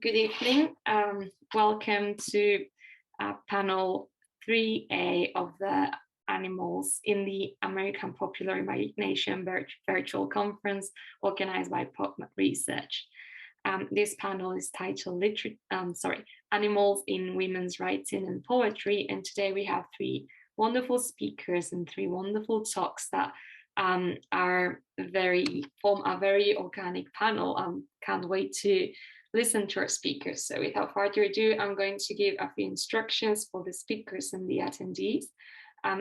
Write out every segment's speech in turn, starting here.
good evening. Welcome to panel 3A of the Animals in the American Popular Imagination virtual conference organized by PubMed Research. This panel is titled Animals in Women's Writing and Poetry, and today we have three wonderful speakers and three wonderful talks that form a very organic panel. Can't wait to listen to our speakers. So without further ado, I'm going to give a few instructions for the speakers and the attendees.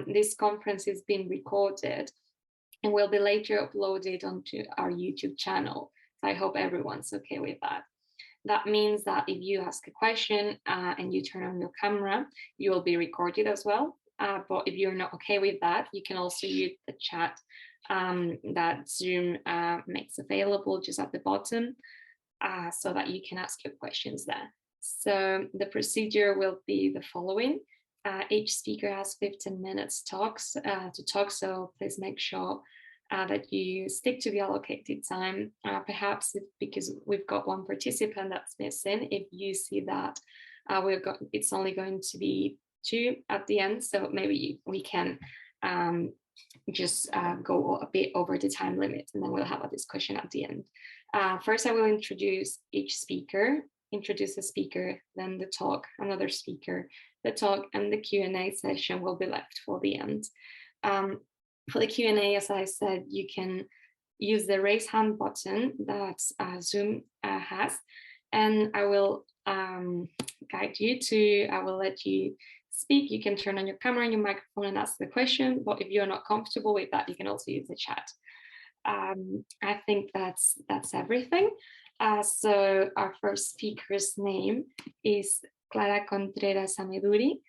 This conference is being recorded and will be later uploaded onto our YouTube channel. So I hope everyone's okay with that. That means that if you ask a question and you turn on your camera, you will be recorded as well. But if you're not okay with that, you can also use the chat that Zoom makes available just at the bottom so that you can ask your questions there. So the procedure will be the following. Each speaker has 15 minutes to talk, so please make sure that you stick to the allocated time. Perhaps because we've got one participant that's missing, if you see that it's only going to be 2 at the end, so maybe we can just go a bit over the time limit, and then we'll have a discussion at the end. First, I will introduce each speaker, introduce the speaker, then the talk, another speaker, the talk, and the Q&A session will be left for the end. For the Q&A, as I said, you can use the raise hand button that Zoom has, and I will guide you to, I will let you speak. You can turn on your camera and your microphone and ask the question, but if you're not comfortable with that, you can also use the chat. I think that's everything. So our first speaker's name is Clara Contreras Ameduri.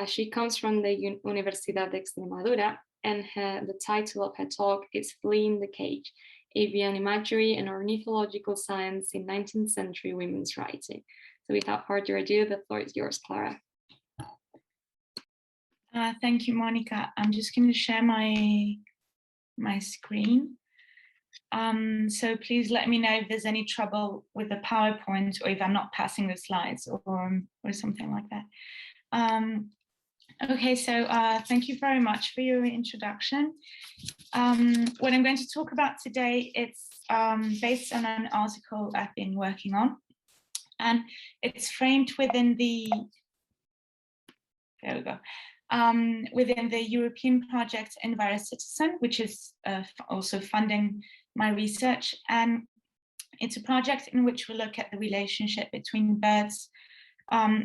She comes from the Universidad de Extremadura, and the title of her talk is Fleeing the Cage, Avian Imagery and Ornithological Science in 19th-Century Women's Writing. So without further ado, the floor is yours, Clara. Thank you, Mónica. I'm just going to share my screen. So please let me know if there's any trouble with the PowerPoint, or if I'm not passing the slides or something like that. Okay, so thank you very much for your introduction. What I'm going to talk about today, it's based on an article I've been working on, and it's framed within the, there we go, within the European project Universitat, which is also funding my research. And it's a project in which we look at the relationship between birds,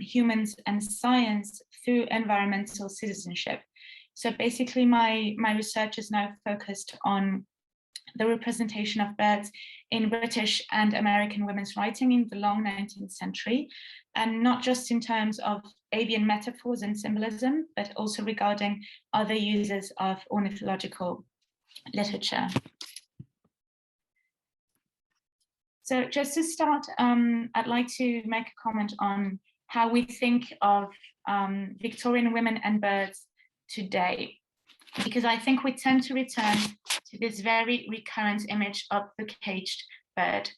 humans, and science through environmental citizenship. So basically my research is now focused on the representation of birds in British and American women's writing in the long 19th century, and not just in terms of avian metaphors and symbolism, but also regarding other uses of ornithological literature. So just to start, I'd like to make a comment on how we think of Victorian women and birds today, because I think we tend to return to this very recurrent image of the caged bird,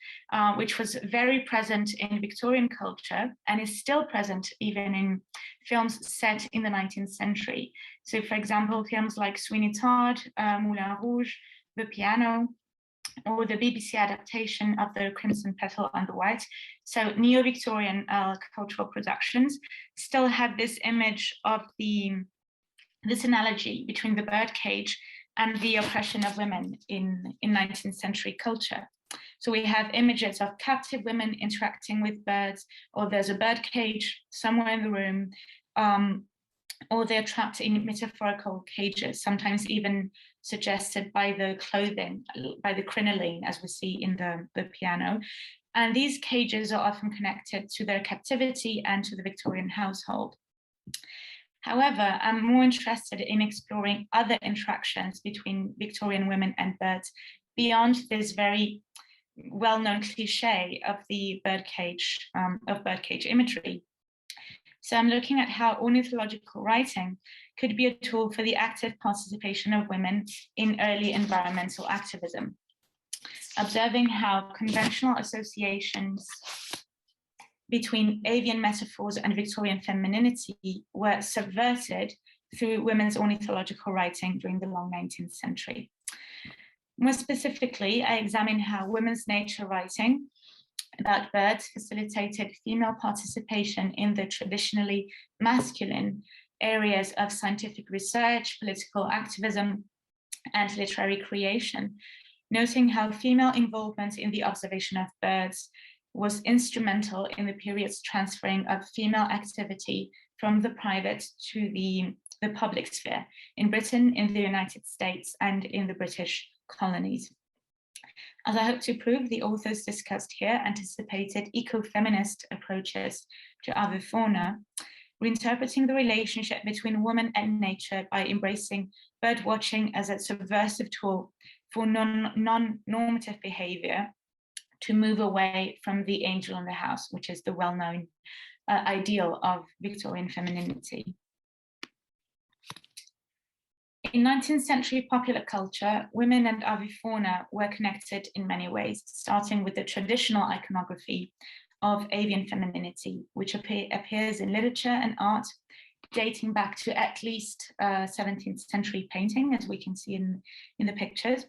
which was very present in Victorian culture and is still present even in films set in the 19th century. So for example, films like Sweeney Todd, Moulin Rouge, The Piano, or the BBC adaptation of The Crimson Petal and the White. So neo-Victorian cultural productions still have this image of this analogy between the bird cage and the oppression of women in 19th century culture. So we have images of captive women interacting with birds, or there's a bird cage somewhere in the room, or they're trapped in metaphorical cages, sometimes even suggested by the clothing, by the crinoline, as we see in the piano. And these cages are often connected to their captivity and to the Victorian household. However, I'm more interested in exploring other interactions between Victorian women and birds beyond this very well-known cliche of the birdcage imagery. So I'm looking at how ornithological writing could be a tool for the active participation of women in early environmental activism, observing how conventional associations between avian metaphors and Victorian femininity were subverted through women's ornithological writing during the long 19th century. More specifically, I examine how women's nature writing about birds facilitated female participation in the traditionally masculine areas of scientific research, political activism, and literary creation, noting how female involvement in the observation of birds was instrumental in the period's transferring of female activity from the private to the public sphere in Britain, in the United States, and in the British colonies. As I hope to prove, the authors discussed here anticipated ecofeminist approaches to avifauna, reinterpreting the relationship between woman and nature by embracing bird watching as a subversive tool for non-normative behavior to move away from the angel in the house, which is the well-known ideal of Victorian femininity. In 19th century popular culture, women and avifauna were connected in many ways, starting with the traditional iconography of avian femininity, which appears in literature and art, dating back to at least 17th century painting, as we can see in the pictures.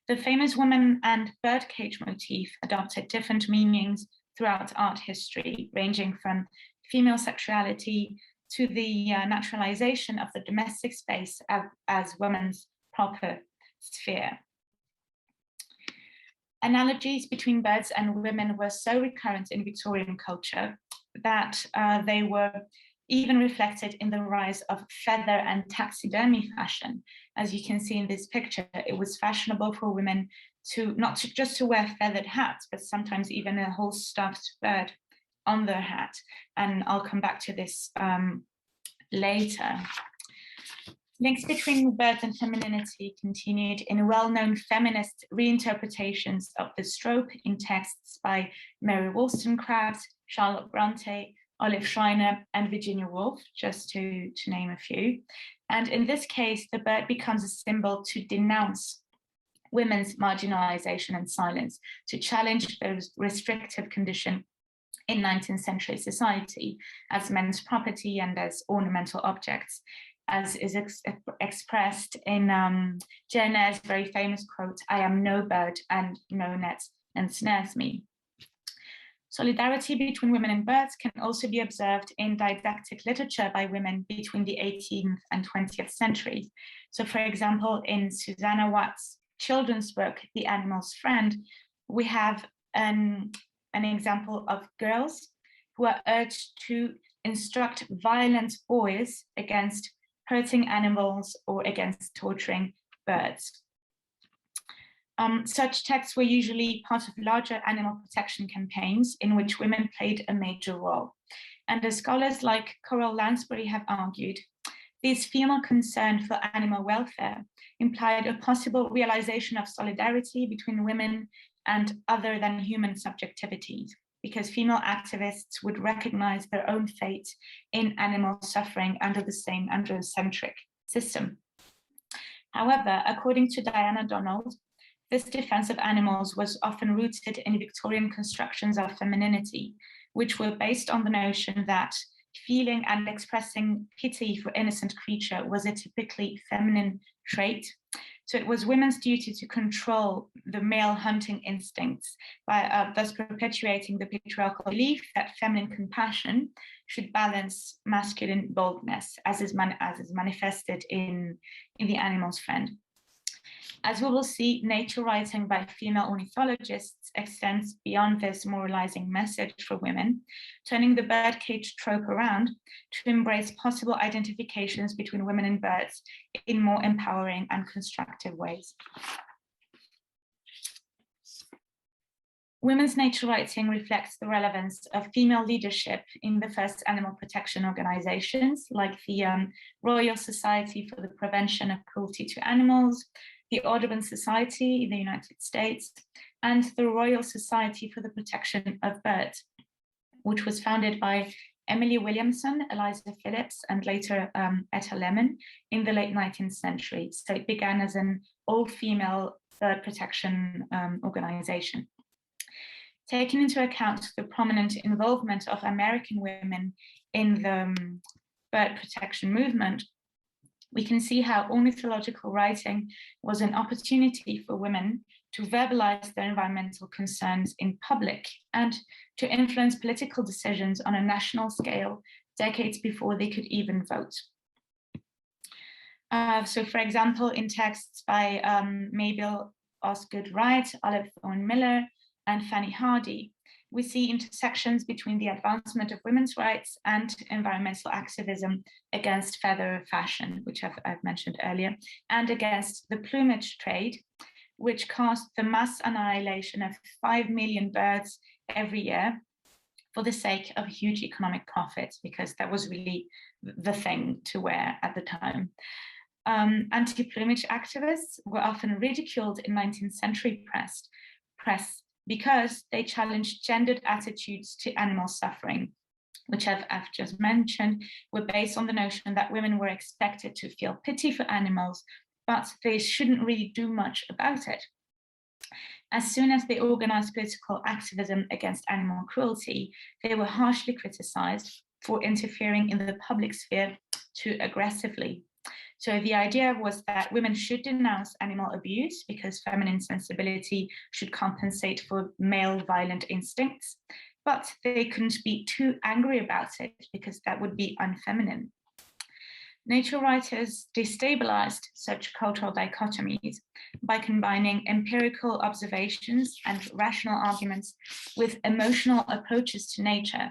The famous woman and birdcage motif adopted different meanings throughout art history, ranging from female sexuality to the naturalization of the domestic space as women's proper sphere. Analogies between birds and women were so recurrent in Victorian culture that they were even reflected in the rise of feather and taxidermy fashion. As you can see in this picture, it was fashionable for women to just to wear feathered hats, but sometimes even a whole stuffed bird on their hat. And I'll come back to this later. Links between birds and femininity continued in well-known feminist reinterpretations of the stroke in texts by Mary Wollstonecraft, Charlotte Bronte, Olive Schreiner, and Virginia Woolf, just to name a few. And in this case, the bird becomes a symbol to denounce women's marginalization and silence, to challenge the restrictive condition in 19th century society as men's property and as ornamental objects, as is expressed in Jiménez's very famous quote, "I am no bird and no net ensnares me." Solidarity between women and birds can also be observed in didactic literature by women between the 18th and 20th centuries. So for example, in Susanna Watt's children's book, The Animal's Friend, we have an example of girls who are urged to instruct violent boys against hurting animals or against torturing birds. Such texts were usually part of larger animal protection campaigns in which women played a major role. And as scholars like Coral Lansbury have argued, this female concern for animal welfare implied a possible realization of solidarity between women and other than human subjectivities, because female activists would recognize their own fate in animal suffering under the same androcentric system. However, according to Diana Donald, this defense of animals was often rooted in Victorian constructions of femininity, which were based on the notion that feeling and expressing pity for innocent creature was a typically feminine trait. So it was women's duty to control the male hunting instincts by thus perpetuating the patriarchal belief that feminine compassion should balance masculine boldness, as is manifested in The Animal's Friend. As we will see, nature writing by female ornithologists extends beyond this moralizing message for women, turning the birdcage trope around to embrace possible identifications between women and birds in more empowering and constructive ways. Women's nature writing reflects the relevance of female leadership in the first animal protection organizations, like the Royal Society for the Prevention of Cruelty to Animals, the Audubon Society in the United States, and the Royal Society for the Protection of Birds, which was founded by Emily Williamson, Eliza Phillips, and later Etta Lemon in the late 19th century. So it began as an all-female bird protection organization. Taking into account the prominent involvement of American women in the bird protection movement, we can see how ornithological writing was an opportunity for women to verbalize their environmental concerns in public and to influence political decisions on a national scale decades before they could even vote. So for example, in texts by Mabel Osgood Wright, Olive Thorne Miller, and Fanny Hardy, we see intersections between the advancement of women's rights and environmental activism against feather fashion, which I've mentioned earlier, and against the plumage trade, which caused the mass annihilation of 5 million birds every year for the sake of huge economic profits, because that was really the thing to wear at the time. Anti-plumage activists were often ridiculed in 19th century press because they challenged gendered attitudes to animal suffering, which I've just mentioned, were based on the notion that women were expected to feel pity for animals, but they shouldn't really do much about it. As soon as they organized political activism against animal cruelty, they were harshly criticized for interfering in the public sphere too aggressively. So the idea was that women should denounce animal abuse because feminine sensibility should compensate for male violent instincts, but they couldn't be too angry about it because that would be unfeminine. Nature writers destabilized such cultural dichotomies by combining empirical observations and rational arguments with emotional approaches to nature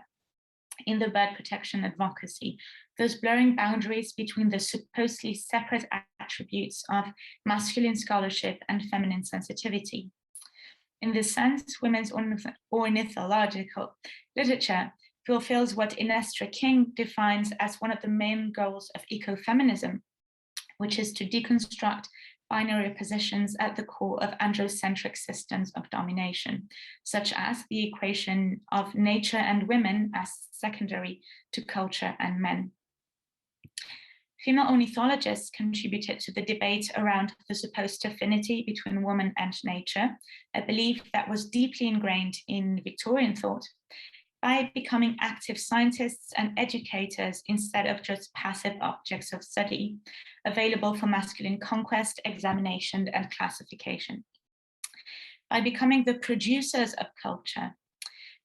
in the bird protection advocacy, thus blurring boundaries between the supposedly separate attributes of masculine scholarship and feminine sensitivity. In this sense, women's ornithological literature fulfills what Inestra King defines as one of the main goals of ecofeminism, which is to deconstruct binary positions at the core of androcentric systems of domination, such as the equation of nature and women as secondary to culture and men. Female ornithologists contributed to the debate around the supposed affinity between woman and nature, a belief that was deeply ingrained in Victorian thought, by becoming active scientists and educators instead of just passive objects of study, available for masculine conquest, examination, and classification. By becoming the producers of culture,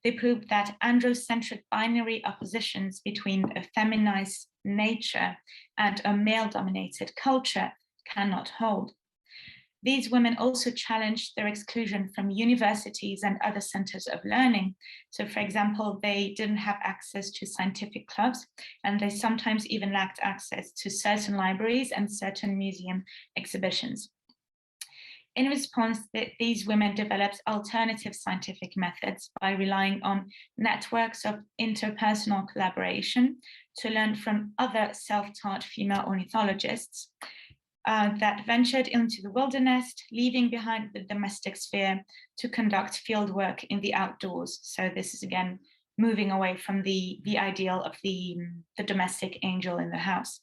they proved that androcentric binary oppositions between a feminized nature and a male-dominated culture cannot hold. These women also challenged their exclusion from universities and other centers of learning. So for example, they didn't have access to scientific clubs, and they sometimes even lacked access to certain libraries and certain museum exhibitions. In response, these women developed alternative scientific methods by relying on networks of interpersonal collaboration to learn from other self-taught female ornithologists that ventured into the wilderness, leaving behind the domestic sphere to conduct field work in the outdoors. So this is again moving away from the ideal of the domestic angel in the house.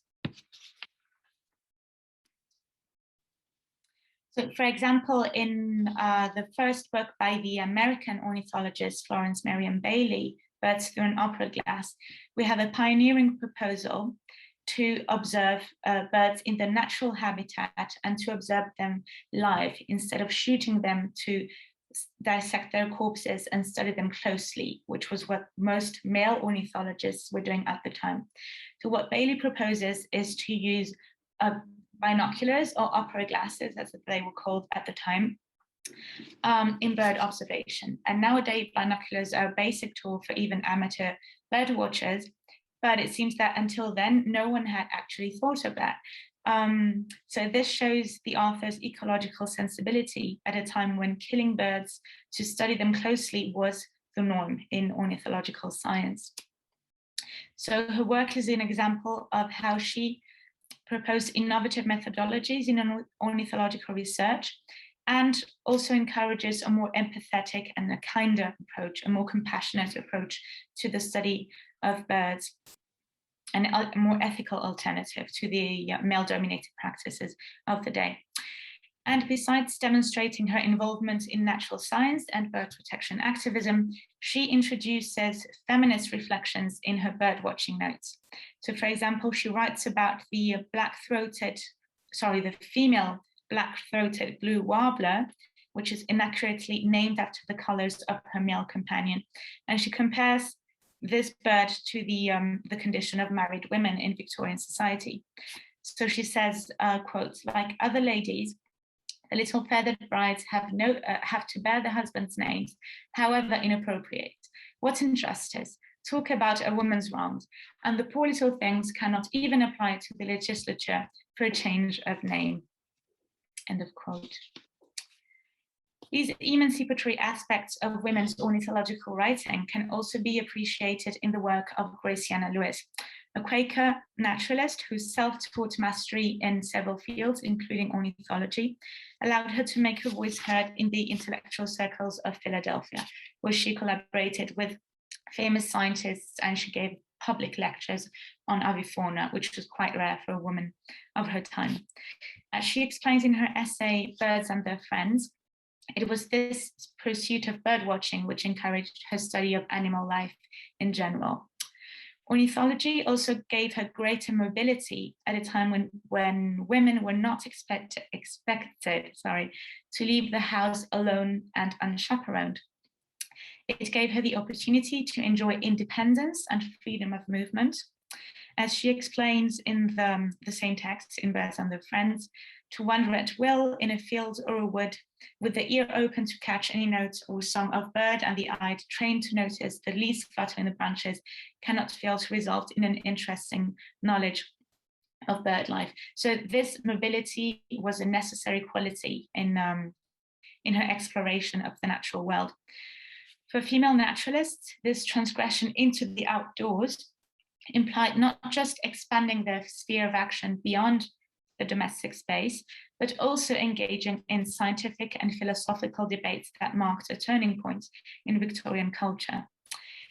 So for example, in the first book by the American ornithologist Florence Merriam Bailey, Birds Through an Opera Glass, we have a pioneering proposal to observe birds in their natural habitat and to observe them live instead of shooting them to dissect their corpses and study them closely, which was what most male ornithologists were doing at the time. So what Bailey proposes is to use binoculars or opera glasses, as they were called at the time, in bird observation. And nowadays, binoculars are a basic tool for even amateur bird watchers, but it seems that until then, no one had actually thought of that. So this shows the author's ecological sensibility at a time when killing birds to study them closely was the norm in ornithological science. So her work is an example of how she proposed innovative methodologies in ornithological research and also encourages a more empathetic and a kinder approach, a more compassionate approach to the study of birds, and a more ethical alternative to the male-dominated practices of the day. And besides demonstrating her involvement in natural science and bird protection activism, she introduces feminist reflections in her birdwatching notes. So, for example, she writes about the female black-throated blue warbler, which is inaccurately named after the colors of her male companion. And she compares this bird to the condition of married women in Victorian society. So she says, quote, "Like other ladies, the little feathered brides have to bear their husbands' names, however inappropriate. What injustice! Talk about a woman's wrongs, and the poor little things cannot even apply to the legislature for a change of name." End of quote. These emancipatory aspects of women's ornithological writing can also be appreciated in the work of Llana Lewis, a Quaker naturalist whose self-taught mastery in several fields, including ornithology, allowed her to make her voice heard in the intellectual circles of Philadelphia, where she collaborated with famous scientists and she gave public lectures on avifauna, which was quite rare for a woman of her time. As she explains in her essay, Birds and Their Friends, it was this pursuit of birdwatching which encouraged her study of animal life in general. Ornithology also gave her greater mobility at a time when women were not expected to leave the house alone and unchaperoned. It gave her the opportunity to enjoy independence and freedom of movement. As she explains in the same text in Birds and Their Friends, to wander at will in a field or a wood, with the ear open to catch any note or song of bird and the eye trained to notice the least flutter in the branches, cannot fail to result in an interesting knowledge of bird life. So this mobility was a necessary quality in her exploration of the natural world. For female naturalists, this transgression into the outdoors implied not just expanding their sphere of action beyond the domestic space, but also engaging in scientific and philosophical debates that marked a turning point in Victorian culture.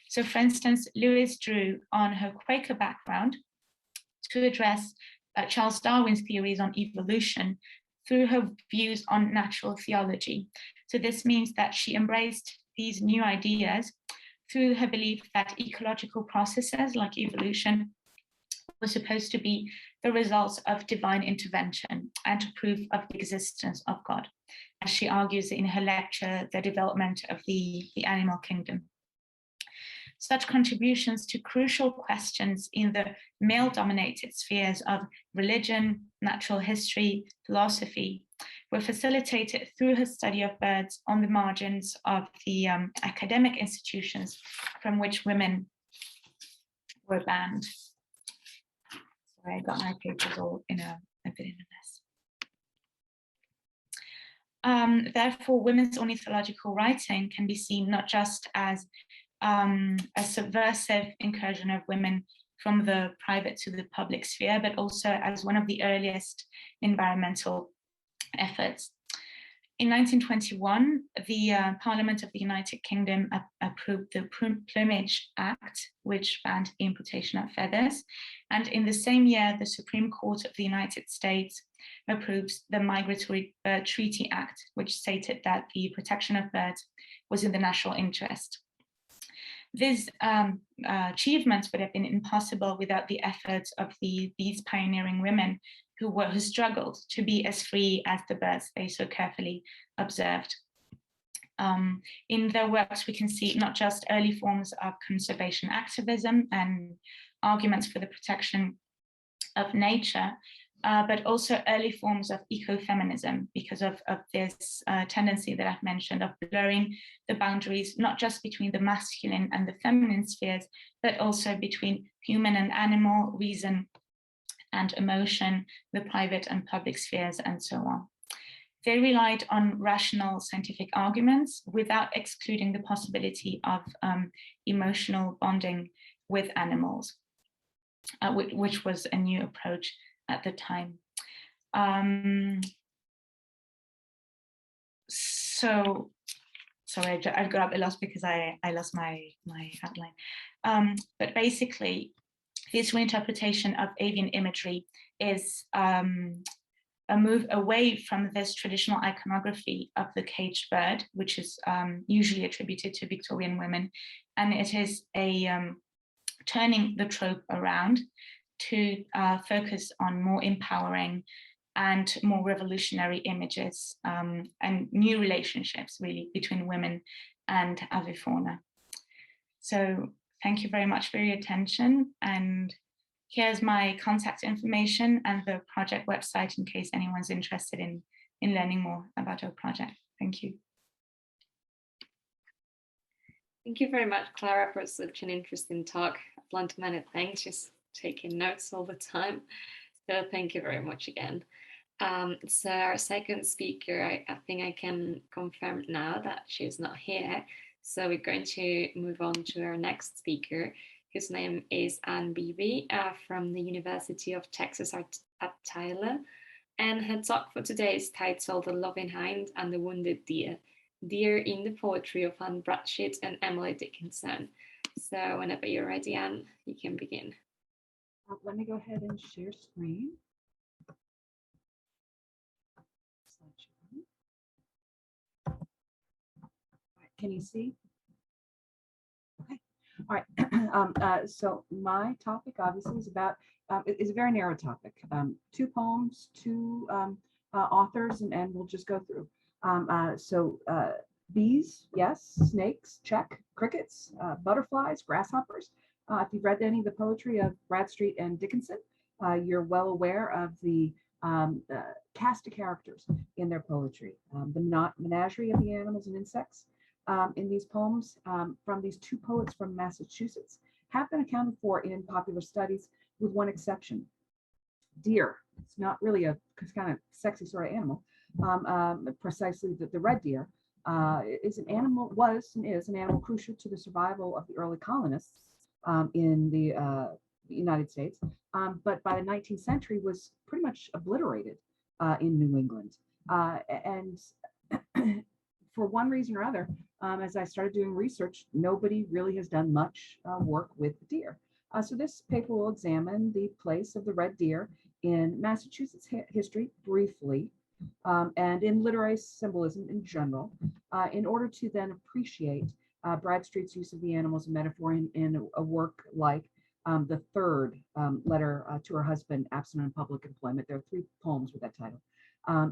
So, for instance, Lewis drew on her Quaker background to address Charles Darwin's theories on evolution through her views on natural theology. So this means that she embraced these new ideas through her belief that ecological processes like evolution were supposed to be the results of divine intervention and proof of the existence of God, as she argues in her lecture, The Development of the Animal Kingdom. Such contributions to crucial questions in the male-dominated spheres of religion, natural history, philosophy, were facilitated through her study of birds on the margins of the academic institutions from which women were banned. Sorry, I got my papers all a bit in a mess. Therefore, women's ornithological writing can be seen not just as a subversive incursion of women from the private to the public sphere, but also as one of the earliest environmental efforts. In 1921, the Parliament of the United Kingdom approved the Plumage Act, which banned the importation of feathers. And in the same year, the Supreme Court of the United States approves the Migratory Bird Treaty Act, which stated that the protection of birds was in the national interest. These achievements would have been impossible without the efforts of these pioneering women who struggled to be as free as the birds they so carefully observed. In their works, we can see not just early forms of conservation activism and arguments for the protection of nature, but also early forms of ecofeminism because of this tendency that I've mentioned of blurring the boundaries, not just between the masculine and the feminine spheres, but also between human and animal, reason and emotion, the private and public spheres, and so on. They relied on rational scientific arguments without excluding the possibility of emotional bonding with animals, which was a new approach at the time. So, sorry, I've got a bit lost because I lost my outline. But basically, this reinterpretation of avian imagery is a move away from this traditional iconography of the caged bird, which is usually attributed to Victorian women, and it is a turning the trope around to focus on more empowering and more revolutionary images and new relationships, really, between women and avifauna. So thank you very much for your attention. And here's my contact information and the project website in case anyone's interested in learning more about our project. Thank you. Thank you very much, Clara, for such an interesting talk. I've learned many things, just taking notes all the time. So thank you very much again. So our second speaker, I think I can confirm now that she's not here. So we're going to move on to our next speaker, whose name is Beebe from the University of Texas at Tyler. And her talk for today is titled The Loving Hind and the Wounded Deer, Deer in the Poetry of Anne Bradstreet and Emily Dickinson. So whenever you're ready, Anne, you can begin. Let me go ahead and share screen. Can you see? Okay. All right. So my topic obviously is about, is a very narrow topic. 2 poems, 2 authors, and we'll just go through. Bees, yes. Snakes, check. Crickets, butterflies, grasshoppers. If you've read any of the poetry of Bradstreet and Dickinson, you're well aware of the cast of characters in their poetry. The menagerie of the animals and insects in these poems from these 2 poets from Massachusetts have been accounted for in popular studies, with one exception. Deer. It's not really a kind of sexy sort of animal. Precisely the red deer is an animal, was and is an animal crucial to the survival of the early colonists in the United States, but by the 19th century was pretty much obliterated in New England. And for one reason or other, as I started doing research, nobody really has done much work with deer. So this paper will examine the place of the red deer in Massachusetts history briefly, and in literary symbolism in general, in order to then appreciate Bradstreet's use of the animal as a metaphor in a work like the 3rd letter to her husband, absent in public employment. There are 3 poems with that title,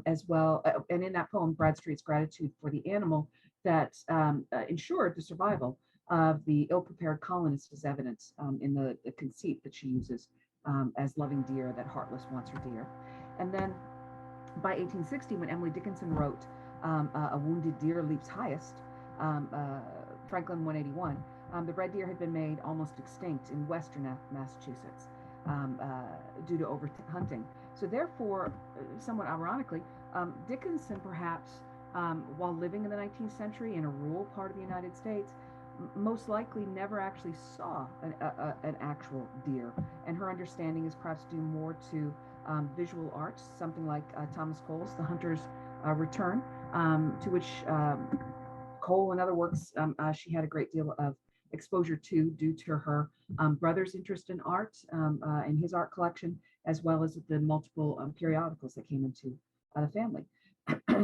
as well. And in that poem, Bradstreet's gratitude for the animal that ensured the survival of the ill-prepared colonists is evident in the conceit that she uses as loving deer, that heartless wants her deer. And then by 1860, when Emily Dickinson wrote A Wounded Deer Leaps Highest, Franklin 181, the red deer had been made almost extinct in western Massachusetts due to overhunting. So therefore, somewhat ironically, Dickinson perhaps, while living in the 19th century in a rural part of the United States, most likely never actually saw an actual deer. And her understanding is perhaps due more to visual arts, something like Thomas Cole's The Hunter's Return, to which Cole and other works she had a great deal of exposure to due to her brother's interest in art and his art collection, as well as the multiple periodicals that came into the family.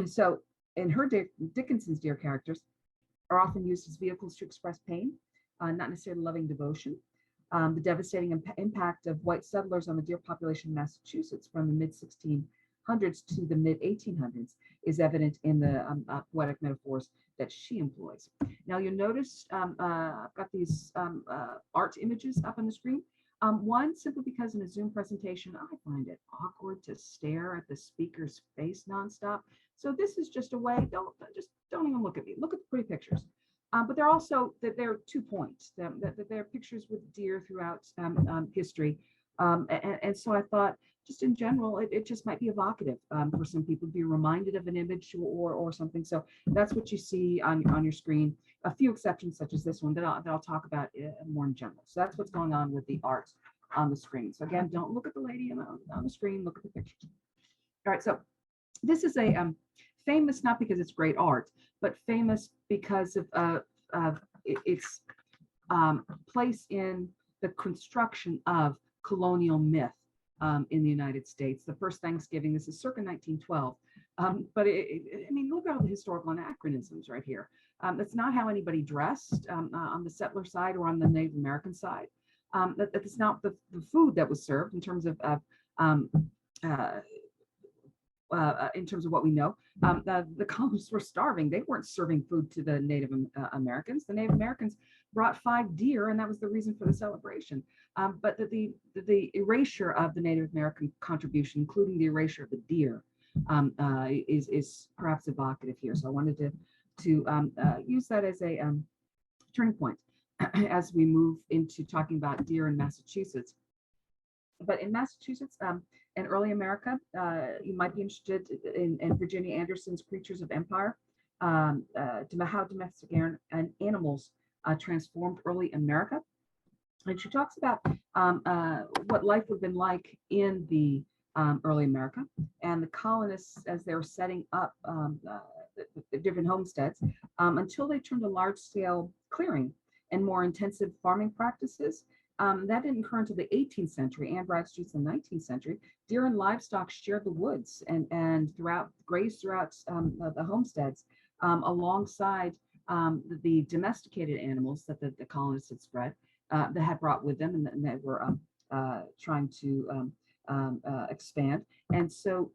So in her Dickinson's deer characters are often used as vehicles to express pain, not necessarily loving devotion. The devastating impact of white settlers on the deer population in Massachusetts from the mid-1600s to the mid-1800s is evident in the poetic metaphors that she employs. Now you'll notice I've got these art images up on the screen. One, simply because in a Zoom presentation, I find it awkward to stare at the speaker's face nonstop. So this is just a way, don't even look at me. Look at the pretty pictures. But they're also, there are 2 points. There are pictures with deer throughout history. And so I thought, just in general, it just might be evocative for some people to be reminded of an image or something. So that's what you see on your screen. A few exceptions, such as this one, that I'll talk about more in general. So that's what's going on with the art on the screen. So again, don't look at the lady on the screen, look at the pictures. All right, so this is a famous, not because it's great art, but famous because of its place in the construction of colonial myth in the United States. The first Thanksgiving, this is circa 1912. But I mean, look at all the historical anachronisms right here. That's not how anybody dressed on the settler side or on the Native American side. That's not the food that was served in terms of what we know. The colonists were starving. They weren't serving food to the Native Americans. The Native Americans brought 5 deer, and that was the reason for the celebration. But the erasure of the Native American contribution, including the erasure of the deer, is perhaps evocative here. So I wanted to use that as a turning point as we move into talking about deer in Massachusetts. But in Massachusetts and early America, you might be interested in Virginia Anderson's Creatures of Empire, how domestic animals transformed early America. And she talks about what life would have been like in the early America, and the colonists as they were setting up the different homesteads until they turned to large-scale clearing and more intensive farming practices. That didn't occur until the 18th century. And Bradstreet's the 19th century. Deer and livestock shared the woods and grazed throughout the homesteads alongside the domesticated animals that the colonists had spread, that had brought with them, and that were trying to expand. And so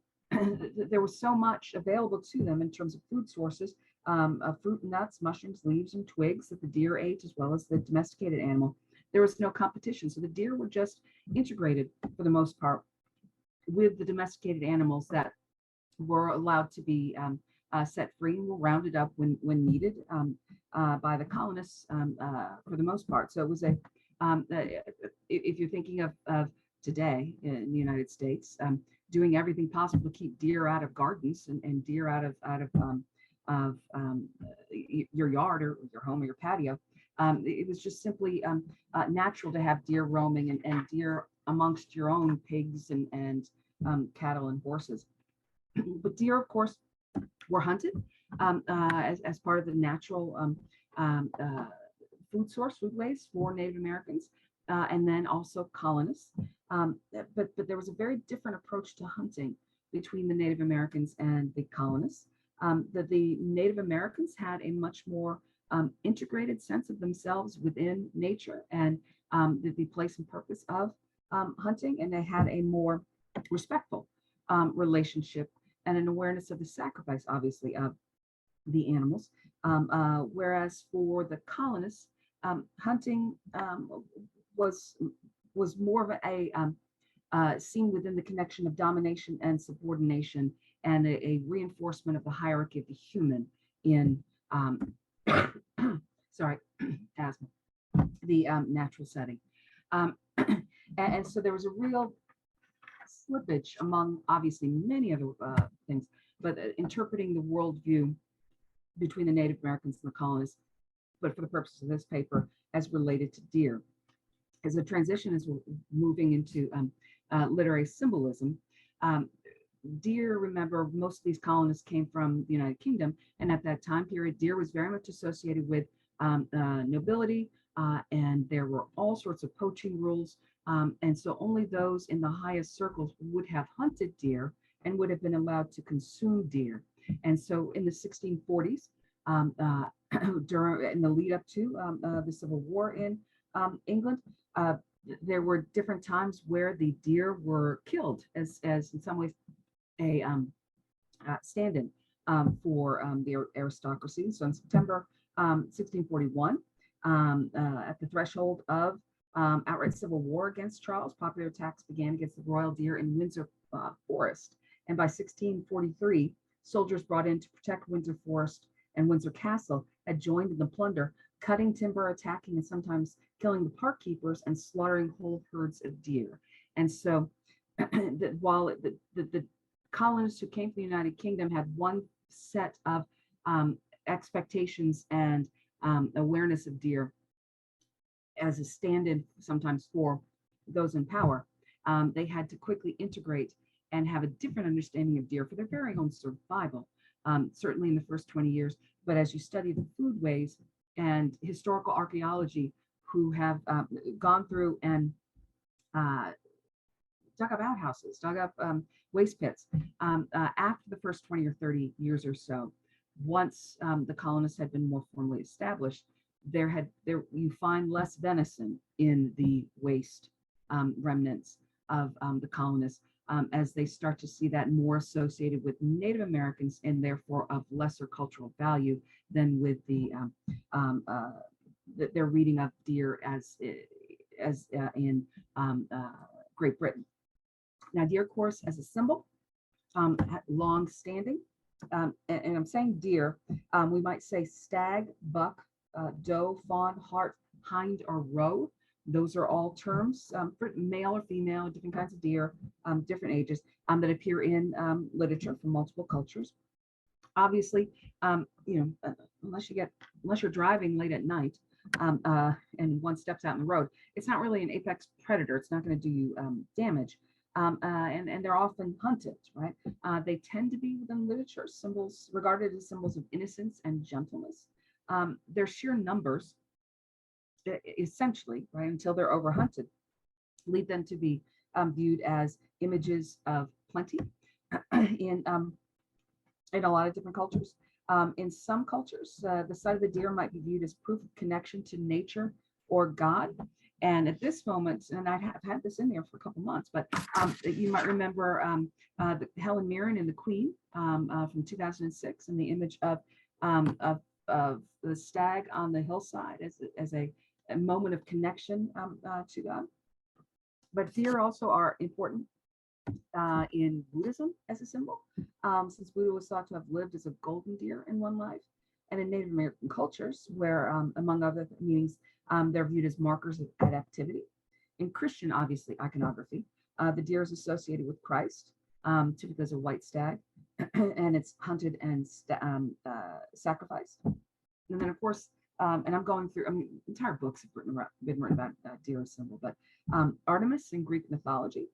there was so much available to them in terms of food sources, fruit and nuts, mushrooms, leaves, and twigs that the deer ate, as well as the domesticated animal. There was no competition. So the deer were just integrated for the most part with the domesticated animals that were allowed to be set free and were rounded up when needed by the colonists for the most part. So it was if you're thinking of today in the United States, doing everything possible to keep deer out of gardens and deer out of your yard or your home or your patio. It was just simply natural to have deer roaming and deer amongst your own pigs and cattle and horses. But deer, of course, were hunted as part of the natural food ways for Native Americans, and then also colonists. But there was a very different approach to hunting between the Native Americans and the colonists. The Native Americans had a much more integrated sense of themselves within nature and the place and purpose of hunting, and they had a more respectful relationship and an awareness of the sacrifice, obviously, of the animals. Whereas for the colonists, hunting was more of a seen within the connection of domination and subordination, and a reinforcement of the hierarchy of the human in sorry, asthma, the natural setting. And so there was a real slippage among obviously many other things, but interpreting the worldview between the Native Americans and the colonists, but for the purposes of this paper, as related to deer. As the transition is moving into literary symbolism, deer, remember, most of these colonists came from the United Kingdom, and at that time period, deer was very much associated with nobility, and there were all sorts of poaching rules, and so only those in the highest circles would have hunted deer and would have been allowed to consume deer. And so in the 1640s, in the lead up to the Civil War in England, there were different times where the deer were killed as in some ways a stand-in for the aristocracy. So in September 1641, at the threshold of outright civil war against Charles, popular attacks began against the royal deer in Windsor Forest. And by 1643, soldiers brought in to protect Windsor Forest and Windsor Castle had joined in the plunder, cutting timber, attacking and sometimes killing the park keepers, and slaughtering whole herds of deer. And so while the colonists who came from the United Kingdom had one set of expectations and awareness of deer as a stand-in sometimes for those in power, they had to quickly integrate and have a different understanding of deer for their very own survival, certainly in the first 20 years. But as you study the foodways and historical archaeology, who have gone through and dug up outhouses, dug up waste pits. After the first 20 or 30 years or so, once the colonists had been more formally established, you find less venison in the waste remnants of the colonists, as they start to see that more associated with Native Americans and therefore of lesser cultural value than with their reading of deer as in Great Britain. Now, deer, of course, as a symbol, long standing, and I'm saying deer, we might say stag, buck, doe, fawn, hart, hind, or roe. Those are all terms for male or female, different kinds of deer, different ages, that appear in literature from multiple cultures. Obviously, unless you're driving late at night and one steps out in the road, it's not really an apex predator. It's not going to do you damage. And they're often hunted, right? They tend to be within literature symbols, regarded as symbols of innocence and gentleness. Their sheer numbers, essentially, right, until they're overhunted, lead them to be viewed as images of plenty in a lot of different cultures. In some cultures, the sight of the deer might be viewed as proof of connection to nature or God. And at this moment, and I have had this in there for a couple months, but you might remember Helen Mirren in The Queen from 2006, and the image of the stag on the hillside as a moment of connection to God. But deer also are important in Buddhism as a symbol, since Buddha was thought to have lived as a golden deer in one life, and in Native American cultures, where, among other meanings, they're viewed as markers of adaptivity. In Christian, obviously, iconography, the deer is associated with Christ, typically as a white stag, and it's hunted and sacrificed. And then, of course, and I'm going through, entire books have been written about deer as symbol, but Artemis in Greek mythology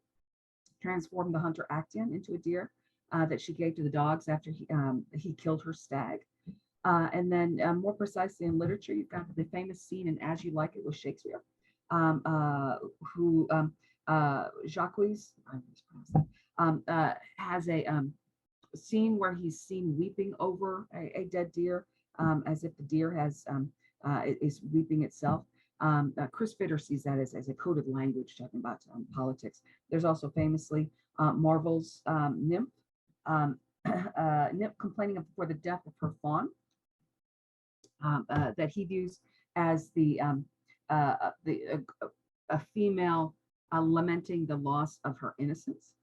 transformed the hunter Actaeon into a deer that she gave to the dogs after he killed her stag. And then more precisely in literature, you've got the famous scene in As You Like It with Shakespeare, who Jacques has a scene where he's seen weeping over a dead deer, as if the deer is weeping itself. Chris Fitter sees that as a coded language, talking about politics. There's also famously Marvel's nymph complaining for the death of her fawn, that he views as a female lamenting the loss of her innocence.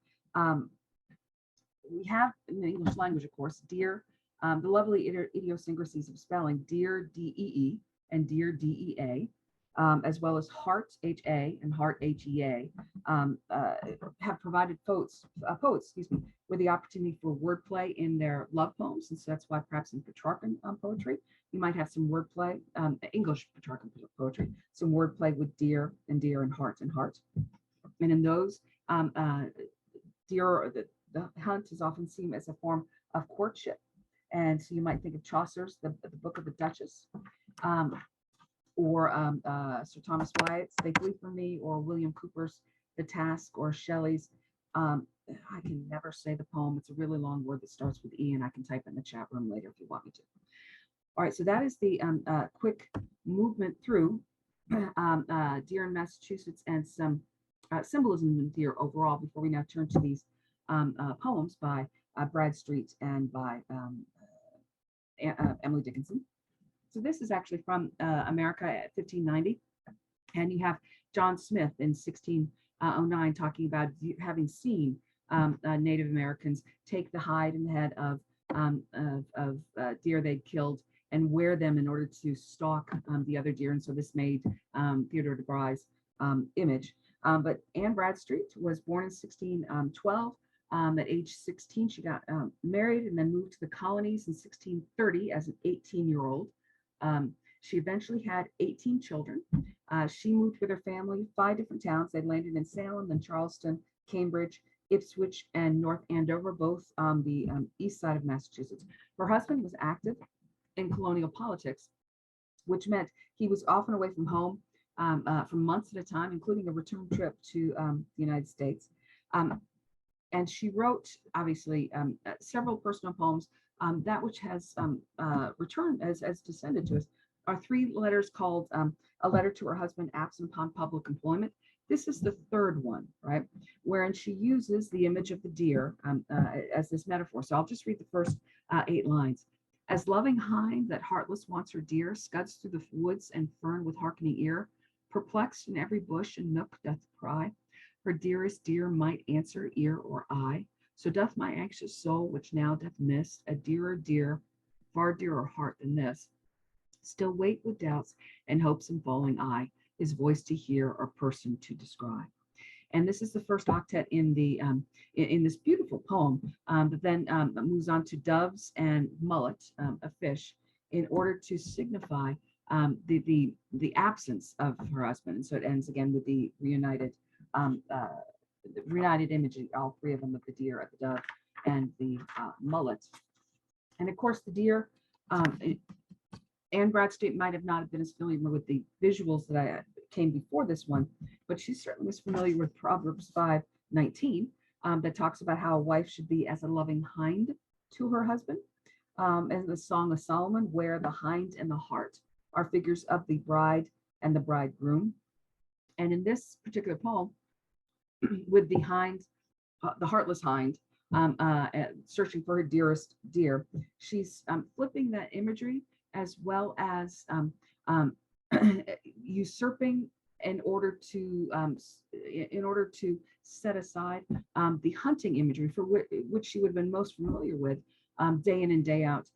We have in the English language, of course, deer, the lovely idiosyncrasies of spelling, deer, D-E-E, and deer, D-E-A, as well as heart, H-A, and heart, H-E-A, have provided poets, with the opportunity for wordplay in their love poems. And so that's why perhaps in Petrarchan poetry, you might have some wordplay, English Petrarchan poetry, some wordplay with deer and heart and heart. And in those, deer, the hunt is often seen as a form of courtship. And so you might think of Chaucer's The Book of the Duchess, or Sir Thomas Wyatt's They Flee From Me, or William Cooper's The Task, or Shelley's, I can never say the poem. It's a really long word that starts with E, and I can type it in the chat room later if you want me to. All right, so that is the quick movement through deer in Massachusetts and some symbolism in deer overall before we now turn to these poems by Bradstreet and by Emily Dickinson. So this is actually from America at 1590, and you have John Smith in 1609 talking about having seen Native Americans take the hide and head of deer they'd killed and wear them in order to stalk the other deer, and so this made Theodore de Brye's image. But Anne Bradstreet was born in 1612. At age 16, she got married and then moved to the colonies in 1630 as an 18-year-old. She eventually had 18 children. She moved with her family 5 different towns. They landed in Salem, then Charleston, Cambridge, Ipswich, and North Andover, both on the east side of Massachusetts. Her husband was active in colonial politics, which meant he was often away from home for months at a time, including a return trip to the United States. And she wrote, obviously, several personal poems. That which has returned, as descended to us, are three letters called A Letter to Her Husband Absent Upon Public Employment. This is the third one, right, wherein she uses the image of the deer as this metaphor. So I'll just read the first 8 lines. As loving hind that heartless wants her deer, scuds through the woods and fern with hearkening ear, perplexed in every bush and nook doth cry, her dearest deer might answer ear or eye. So doth my anxious soul, which now doth miss a dearer deer, far dearer heart than this, still wait with doubts and hopes and falling eye, his voice to hear or person to describe. And this is the first octet in the in this beautiful poem, but then moves on to doves and mullet, a fish, in order to signify the absence of her husband. And so it ends again with the reunited image, all three of them, of the deer, the dove, and the mullet. And of course, the deer. Anne Bradstreet might have not been as familiar with the visuals that came before this one, but she certainly was familiar with Proverbs 5:19, that talks about how a wife should be as a loving hind to her husband. And the Song of Solomon, where the hind and the hart are figures of the bride and the bridegroom. And in this particular poem, with the hind, the heartless hind, searching for her dearest deer, she's flipping that imagery, as well as usurping in order to set aside the hunting imagery for which she would have been most familiar with day in and day out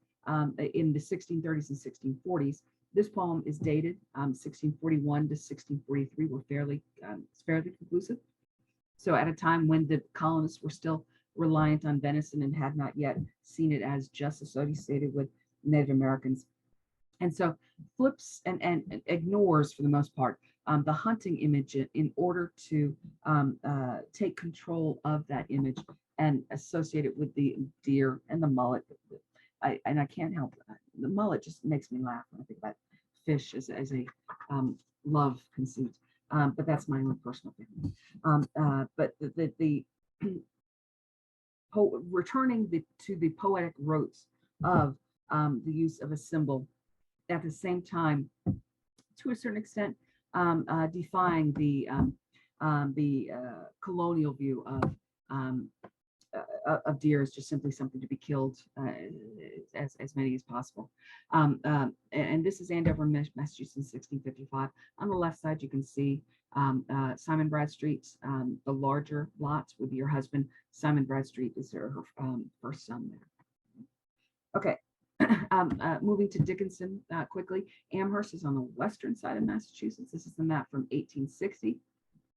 in the 1630s and 1640s. This poem is dated 1641 to 1643. We're fairly conclusive. So at a time when the colonists were still reliant on venison and had not yet seen it as just associated with Native Americans. And so flips and ignores, for the most part, the hunting image in order to take control of that image and associate it with the deer and the mullet. I can't help it. The mullet just makes me laugh when I think about fish as a love conceit. But that's my own personal opinion. But the returning to the poetic roots of the use of a symbol, at the same time, to a certain extent, defying the colonial view of deer as just simply something to be killed, as many as possible. And this is Andover, Massachusetts, 1655. On the left side, you can see Simon Bradstreet, the larger lot with your husband. Simon Bradstreet is her first son there. Okay. Moving to Dickinson quickly. Amherst is on the western side of Massachusetts. This is the map from 1860.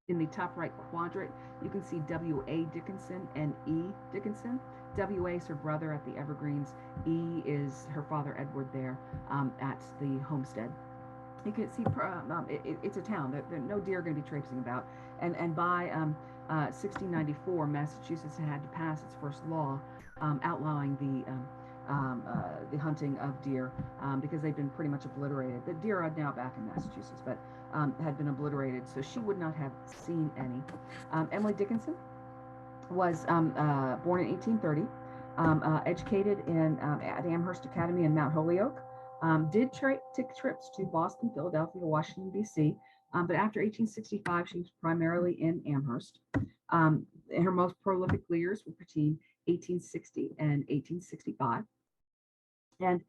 In the top right quadrant, you can see W.A. Dickinson and E. Dickinson. W.A. is her brother at the Evergreens. E. is her father, Edward, there at the homestead. You can see it's a town. There no deer are going to be traipsing about. And by 1694, Massachusetts had to pass its first law outlawing the hunting of deer because they've been pretty much obliterated. The deer are now back in Massachusetts, but had been obliterated, so she would not have seen any. Emily Dickinson was born in 1830, educated at Amherst Academy in Mount Holyoke, did take trips to Boston, Philadelphia, Washington, D.C., but after 1865, she was primarily in Amherst. Her most prolific years were between 1860 and 1865. And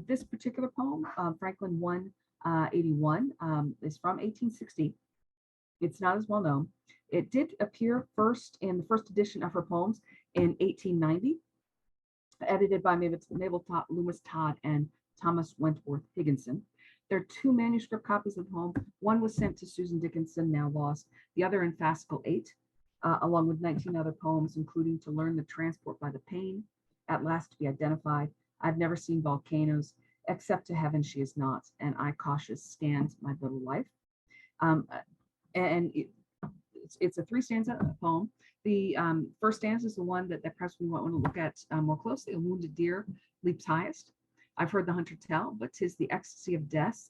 this particular poem, Franklin 181, is from 1860. It's not as well known. It did appear first in the first edition of her poems in 1890, edited by Mabel Loomis Todd and Thomas Wentworth Higginson. There are two manuscript copies of the poem. One was sent to Susan Dickinson, now lost. The other in Fascicle 8, along with 19 other poems, including To Learn the Transport by the Pain, At Last to Be Identified, I've Never Seen Volcanoes, Except to Heaven She Is Not, and I Cautious Scans My Little Life. And it's a 3-stanza poem. The first stanza is the one that perhaps we want to look at more closely. A wounded deer leaps highest. I've heard the hunter tell, but 'tis the ecstasy of death,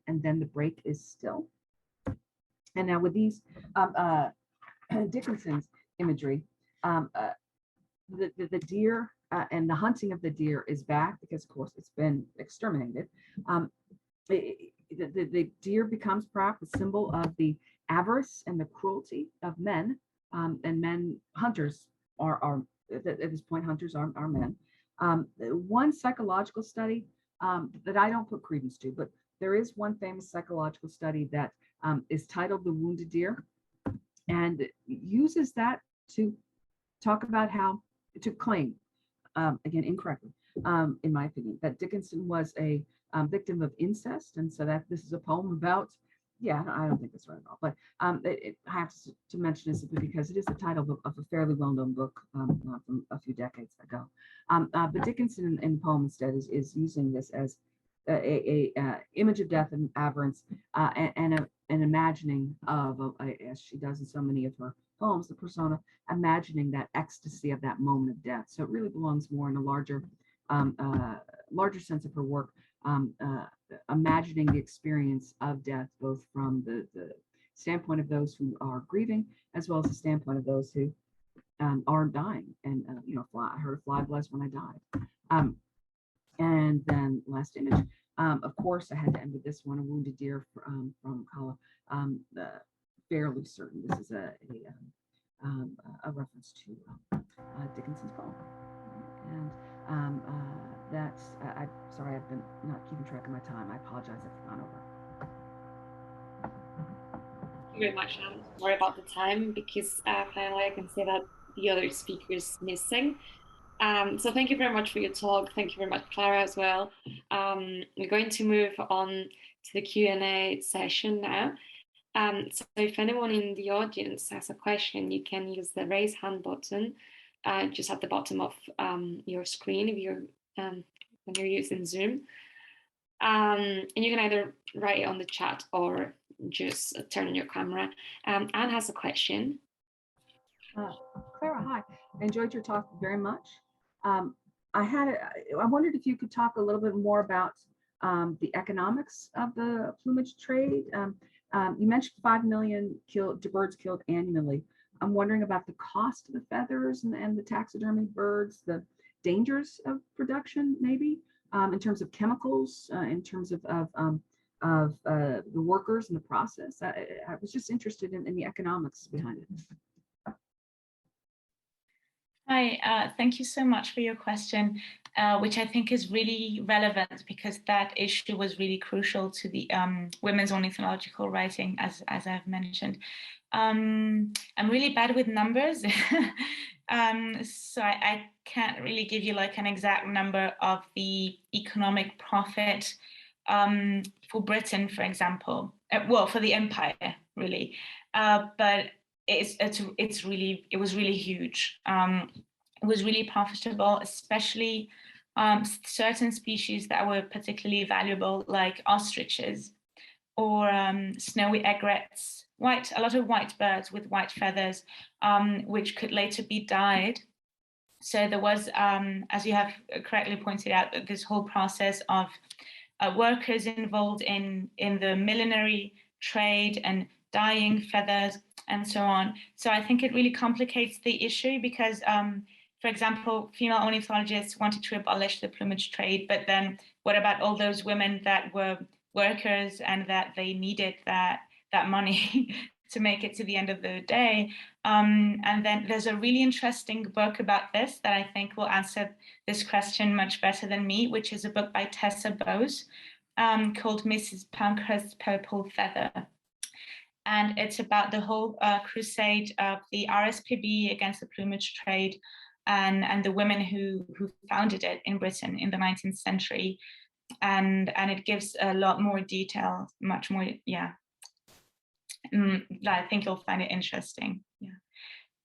and then the break is still. And now with these Dickinson's imagery. The deer and the hunting of the deer is back because, of course, it's been exterminated. The deer becomes perhaps a symbol of the avarice and the cruelty of men, and men hunters are at this point, hunters are men. One psychological study that I don't put credence to, but there is one famous psychological study that is titled "The Wounded Deer," and uses that to talk about how to claim, again incorrectly, in my opinion, that Dickinson was a victim of incest, and so that this is a poem about. Yeah, I don't think that's right at all, but I have to mention this because it is the title of a fairly well-known book from a few decades ago. But Dickinson in the poem instead is using this as a image of death and avarice, and an imagining of, as she does in so many of her poems, the persona imagining that ecstasy of that moment of death. So it really belongs more in a larger sense of her work, imagining the experience of death, both from the standpoint of those who are grieving, as well as the standpoint of those who are dying. And I heard a fly buzz when I died. And then last image, of course, I had to end with this one: a wounded deer from Paula. Fairly certain this is a reference to Dickinson's poem. And that's, I'm sorry, I've been not keeping track of my time. I apologize if I've gone over. Thank you very much. I'm worried about the time because finally I can see that the other speaker is missing. So thank you very much for your talk. Thank you very much, Clara, as well. We're going to move on to the Q&A session now. So if anyone in the audience has a question, you can use the raise hand button just at the bottom of your screen if you're when you're using Zoom. And you can either write it on the chat or just turn on your camera. Anne has a question. Clara, hi. I enjoyed your talk very much. I wondered if you could talk a little bit more about the economics of the plumage trade. You mentioned 5 million birds killed annually. I'm wondering about the cost of the feathers and the taxidermy birds, the dangers of production, maybe in terms of chemicals, in terms of the workers and the process. I was just interested in the economics behind it. Hi, thank you so much for your question, which I think is really relevant because that issue was really crucial to the women's ornithological writing, as I've mentioned. I'm really bad with numbers, so I can't really give you like an exact number of the economic profit for Britain, for example, well, for the empire, really, but it was really huge. It was really profitable, especially certain species that were particularly valuable, like ostriches or snowy egrets, a lot of white birds with white feathers, which could later be dyed. So there was, as you have correctly pointed out, this whole process of workers involved in the millinery trade and dyeing feathers and so on. So I think it really complicates the issue because, for example, female ornithologists wanted to abolish the plumage trade, but then what about all those women that were workers and that they needed that money to make it to the end of the day? And then there's a really interesting book about this that I think will answer this question much better than me, which is a book by Tessa Bowes called Mrs. Pankhurst's Purple Feather. And it's about the whole crusade of the RSPB against the plumage trade and the women who founded it in Britain in the 19th century. And it gives a lot more detail, much more, yeah. I think you'll find it interesting. Yeah.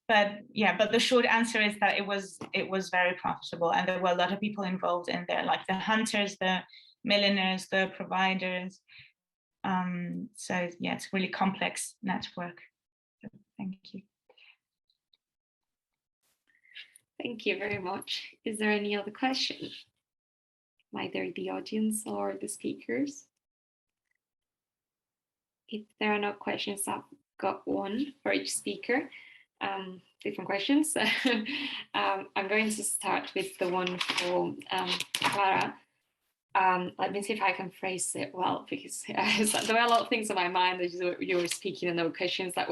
But the short answer is that it was very profitable, and there were a lot of people involved in there, like the hunters, the milliners, the providers. So yeah, it's a really complex network. So, thank you. Thank you very much. Is there any other question? Either the audience or the speakers? If there are no questions, I've got one for each speaker. different questions. So, I'm going to start with the one for Clara. Let me see if I can phrase it well, because there were a lot of things on my mind as you were speaking, and there were questions that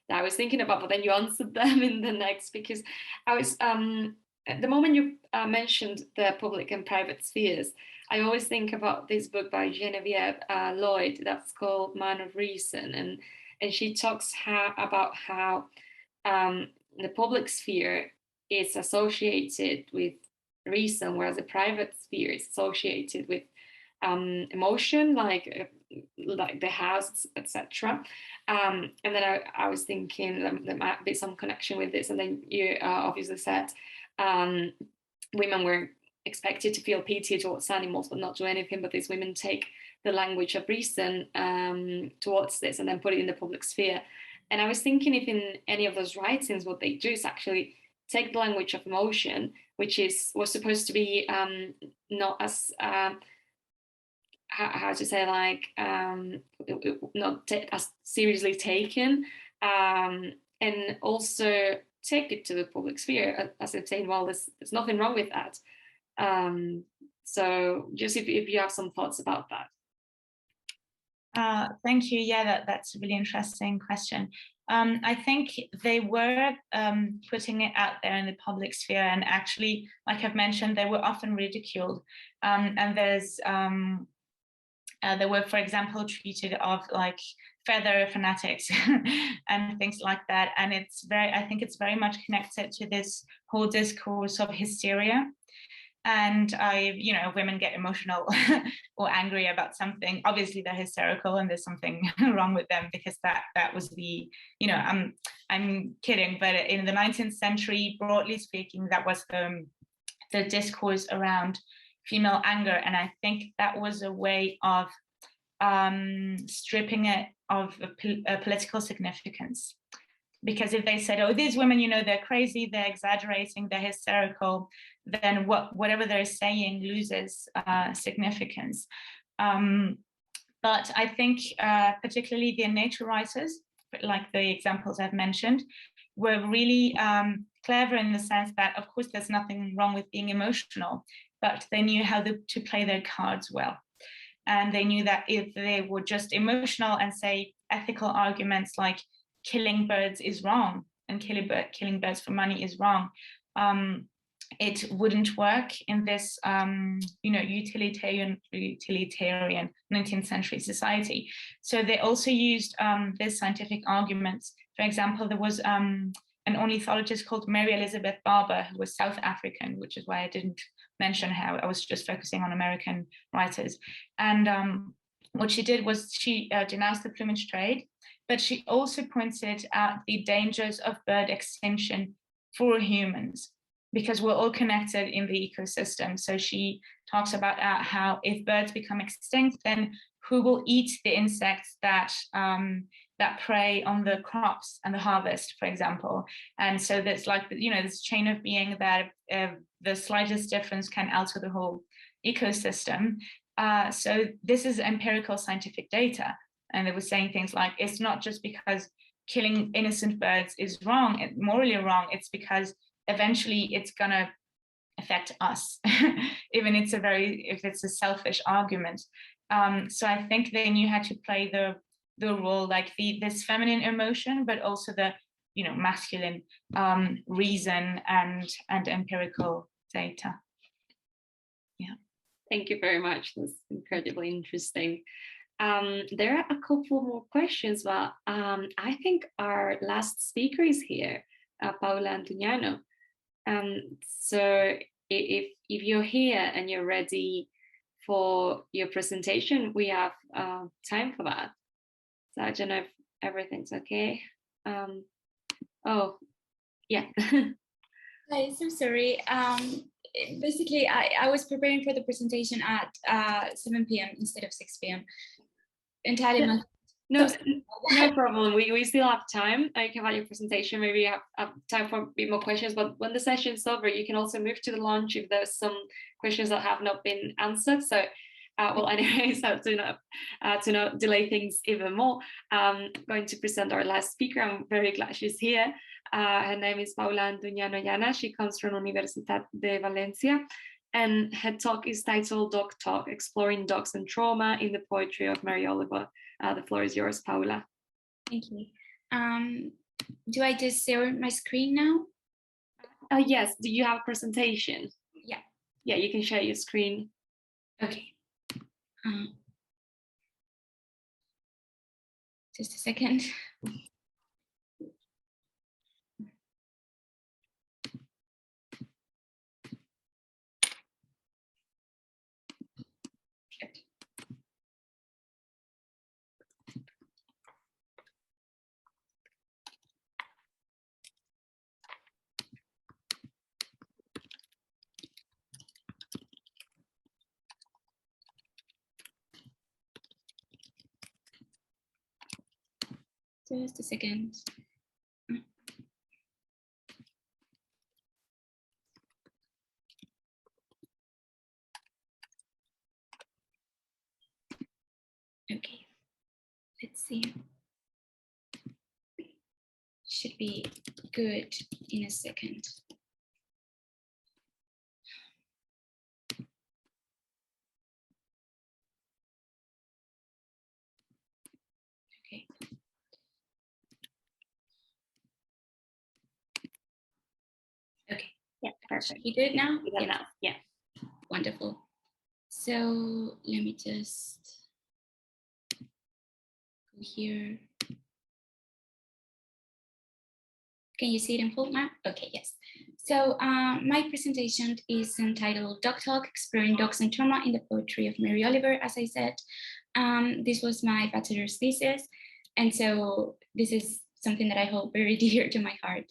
I was thinking about, but then you answered them in the next, because I was, at the moment you mentioned the public and private spheres, I always think about this book by Genevieve Lloyd that's called Man of Reason, and she talks about how the public sphere is associated with reason, whereas the private sphere is associated with emotion, like the house, etc. And then I was thinking that there might be some connection with this, and then you obviously said women were expected to feel pity towards animals but not do anything, but these women take the language of reason towards this and then put it in the public sphere. And I was thinking if in any of those writings what they do is actually take the language of emotion, which was supposed to be not as how to say, like not as seriously taken, and also take it to the public sphere, as I'm saying, well, there's nothing wrong with that. So just if you have some thoughts about that. Thank you. Yeah, that's a really interesting question. I think they were putting it out there in the public sphere, and actually, like I've mentioned, they were often ridiculed. And they were, for example, treated of like feather fanatics and things like that. And I think it's very much connected to this whole discourse of hysteria. And women get emotional or angry about something. Obviously, they're hysterical, and there's something wrong with them, because that was the, I'm kidding, but in the 19th century, broadly speaking, that was the discourse around female anger, and I think that was a way of stripping it of a political significance. Because if they said, oh, these women, they're crazy, they're exaggerating, they're hysterical, then whatever they're saying loses significance. But I think particularly the nature writers, like the examples I've mentioned, were really clever in the sense that, of course, there's nothing wrong with being emotional, but they knew how to play their cards well. And they knew that if they were just emotional and say ethical arguments like killing birds is wrong and killing birds for money is wrong, it wouldn't work in this utilitarian 19th century society. So they also used this scientific arguments. For example, there was an ornithologist called Mary Elizabeth Barber, who was South African, which is why I didn't mention how I was just focusing on American writers. And what she did was she denounced the plumage trade, but she also pointed out the dangers of bird extinction for humans, because we're all connected in the ecosystem. So she talks about how if birds become extinct, then who will eat the insects that prey on the crops and the harvest, for example. And so there's like, this chain of being that the slightest difference can alter the whole ecosystem. So this is empirical scientific data. And they were saying things like, it's not just because killing innocent birds is wrong, morally wrong, it's because eventually it's gonna affect us, even if it's a selfish argument. So I think they knew how to play the role, like this feminine emotion, but also the masculine reason and empirical data. Yeah. Thank you very much. That's incredibly interesting. There are a couple more questions, but I think our last speaker is here, Paula Antuñano. So if you're here and you're ready for your presentation, we have time for that. So I don't know if everything's okay. Oh, yeah. Hi, so sorry. Basically, I was preparing for the presentation at 7 p.m. instead of 6 p.m. Entirely no problem. We still have time. I can have your presentation. Maybe you have time for a bit more questions, but when the session's over, you can also move to the lunch if there's some questions that have not been answered. So well, anyways, to not delay things even more, I'm going to present our last speaker. I'm very glad she's here. Her name is Paula Antuñano Llana. She comes from Universitat de València. And her talk is titled Dog Talk, Exploring Dogs and Trauma in the Poetry of Mary Oliver. The floor is yours, Paula. Thank you. Do I just share my screen now? Yes, do you have a presentation? Yeah. Yeah, you can share your screen. Okay. Just a second. Just a second. Okay, let's see. Should be good in a second. Okay. Okay. Yeah, perfect. You good now? Yeah. Yeah. Wonderful. So let me just go here. Can you see it in full map? Okay, yes. So my presentation is entitled Dog Talk, Exploring Dogs and Trauma in the Poetry of Mary Oliver, as I said. This was my bachelor's thesis. And so this is something that I hold very dear to my heart.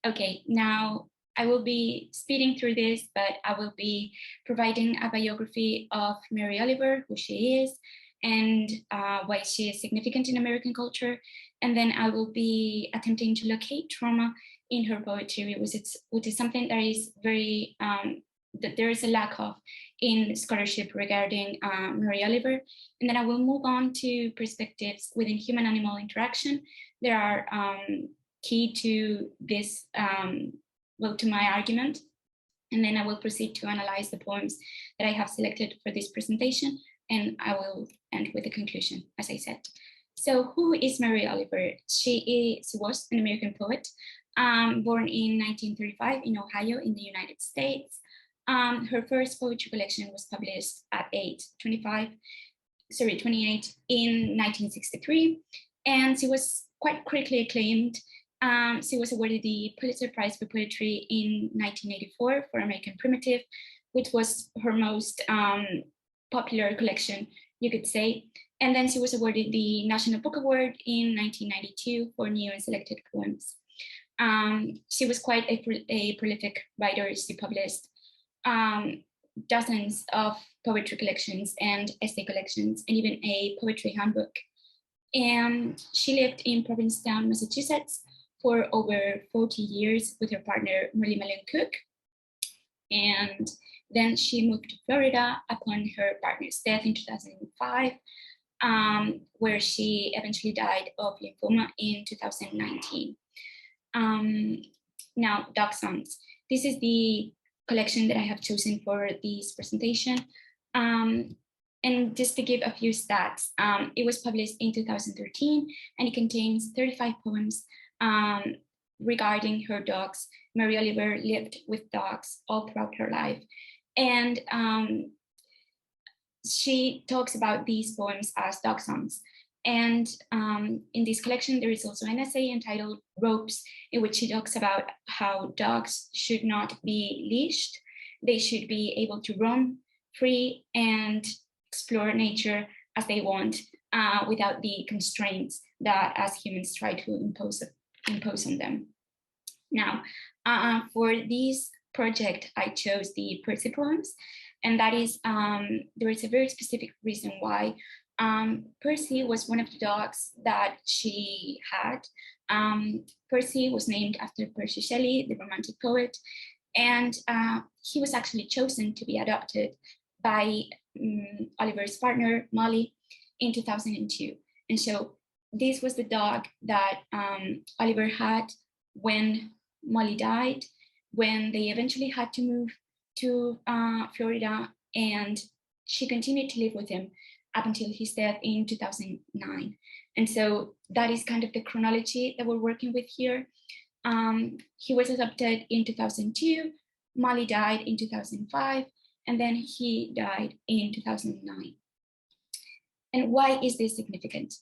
Okay, now I will be speeding through this, but I will be providing a biography of Mary Oliver, who she is, and why she is significant in American culture. And then I will be attempting to locate trauma in her poetry, which is something that is very, that there is a lack of in scholarship regarding Mary Oliver. And then I will move on to perspectives within human-animal interaction. There are key to this, well, to my argument. And then I will proceed to analyze the poems that I have selected for this presentation. And I will end with a conclusion, as I said. So who is Mary Oliver? She was an American poet, born in 1935 in Ohio in the United States. Her first poetry collection was published at age 28 in 1963. And she was quite critically acclaimed. She was awarded the Pulitzer Prize for Poetry in 1984 for American Primitive, which was her most popular collection, you could say. And then she was awarded the National Book Award in 1992 for new and selected poems. She was quite a prolific writer. She published dozens of poetry collections and essay collections, and even a poetry handbook. And she lived in Provincetown, Massachusetts for over 40 years with her partner, Molly Mellon Cook. And then she moved to Florida upon her partner's death in 2005, where she eventually died of lymphoma in 2019. Now, Dog Songs. This is the collection that I have chosen for this presentation. And just to give a few stats, it was published in 2013, and it contains 35 poems regarding her dogs. Mary Oliver lived with dogs all throughout her life. And she talks about these poems as dog songs. And in this collection, there is also an essay entitled Ropes, in which she talks about how dogs should not be leashed. They should be able to roam free and explore nature as they want, without the constraints that as humans try to impose on them. Now, for this project, I chose the Percy poems, and that is, there is a very specific reason why. Percy was one of the dogs that she had. Percy was named after Percy Shelley, the Romantic poet, and he was actually chosen to be adopted by Oliver's partner, Molly, in 2002. And so this was the dog that Oliver had when Molly died, when they eventually had to move to Florida, and she continued to live with him up until his death in 2009. And so that is kind of the chronology that we're working with here. He was adopted in 2002, Molly died in 2005, and then he died in 2009. And why is this significant?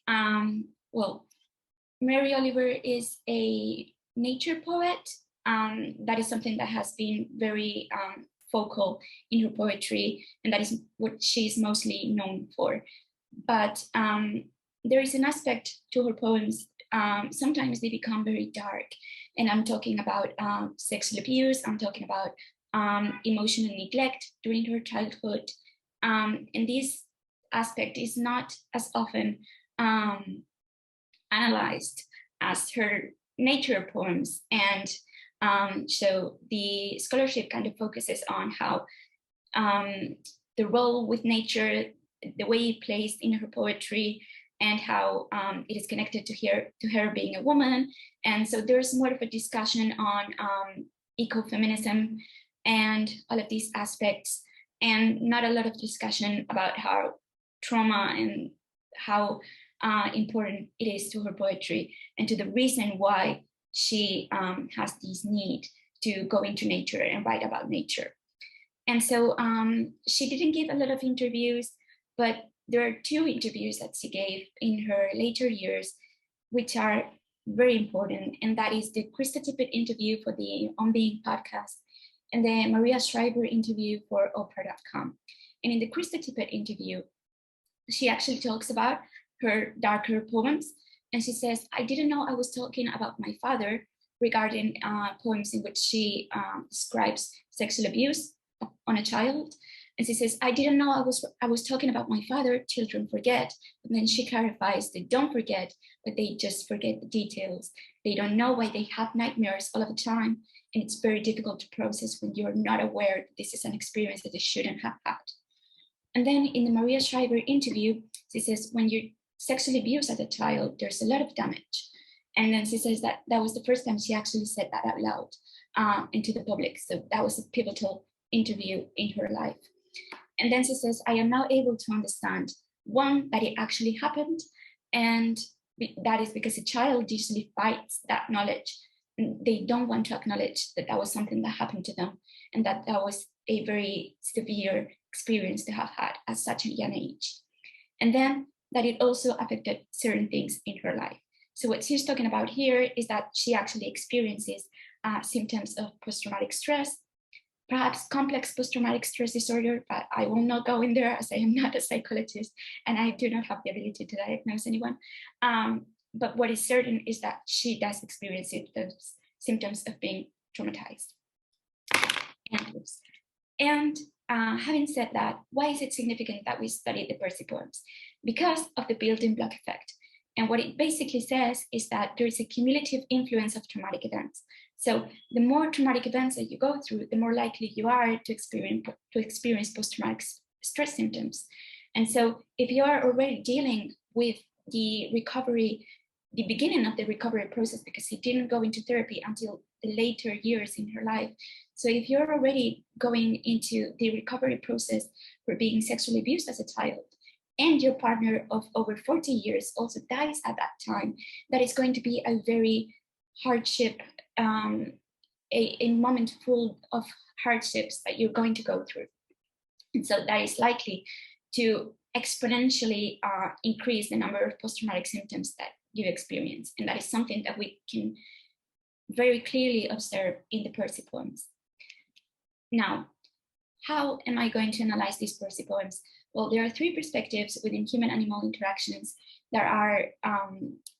Well, Mary Oliver is a nature poet. That is something that has been very focal in her poetry, and that is what she's mostly known for. But there is an aspect to her poems, sometimes they become very dark, and I'm talking about sexual abuse, I'm talking about emotional neglect during her childhood, and this aspect is not as often analyzed as her nature poems. And so the scholarship kind of focuses on how the role with nature, the way it plays in her poetry, and how it is connected to her being a woman. And so there's more of a discussion on ecofeminism and all of these aspects, and not a lot of discussion about how trauma and how important it is to her poetry and to the reason why she has this need to go into nature and write about nature. And so she didn't give a lot of interviews, but there are 2 interviews that she gave in her later years, which are very important. And that is the Krista Tippett interview for the On Being podcast and the Maria Shriver interview for Oprah.com. And in the Krista Tippett interview, she actually talks about her darker poems. And she says, I didn't know I was talking about my father, regarding poems in which she describes sexual abuse on a child. And she says, I didn't know I was talking about my father, children forget. And then she clarifies, they don't forget, but they just forget the details. They don't know why they have nightmares all of the time. And it's very difficult to process when you're not aware that this is an experience that they shouldn't have had. And then in the Maria Shriver interview, she says, when you're sexually abused as a child, there's a lot of damage. And then she says that was the first time she actually said that out loud into the public. So that was a pivotal interview in her life. And then she says, I am now able to understand, one, that it actually happened. And that is because a child usually fights that knowledge. They don't want to acknowledge that that was something that happened to them, and that was a very severe experience to have had at such a young age. And then that it also affected certain things in her life. So what she's talking about here is that she actually experiences symptoms of post-traumatic stress, perhaps complex post-traumatic stress disorder, but I will not go in there as I am not a psychologist and I do not have the ability to diagnose anyone. But what is certain is that she does experience those symptoms of being traumatized. And having said that, why is it significant that we study the Percy poems? Because of the building block effect. And what it basically says is that there is a cumulative influence of traumatic events. So the more traumatic events that you go through, the more likely you are to experience post-traumatic stress symptoms. And so if you are already dealing with the recovery, the beginning of the recovery process, because she didn't go into therapy until the later years in her life. So if you're already going into the recovery process for being sexually abused as a child, and your partner of over 40 years also dies at that time, that is going to be a very hardship, a moment full of hardships that you're going to go through. And so that is likely to exponentially increase the number of post-traumatic symptoms that you experience. And that is something that we can very clearly observe in the Percy poems. Now, how am I going to analyze these Percy poems? Well, there are 3 perspectives within human-animal interactions that are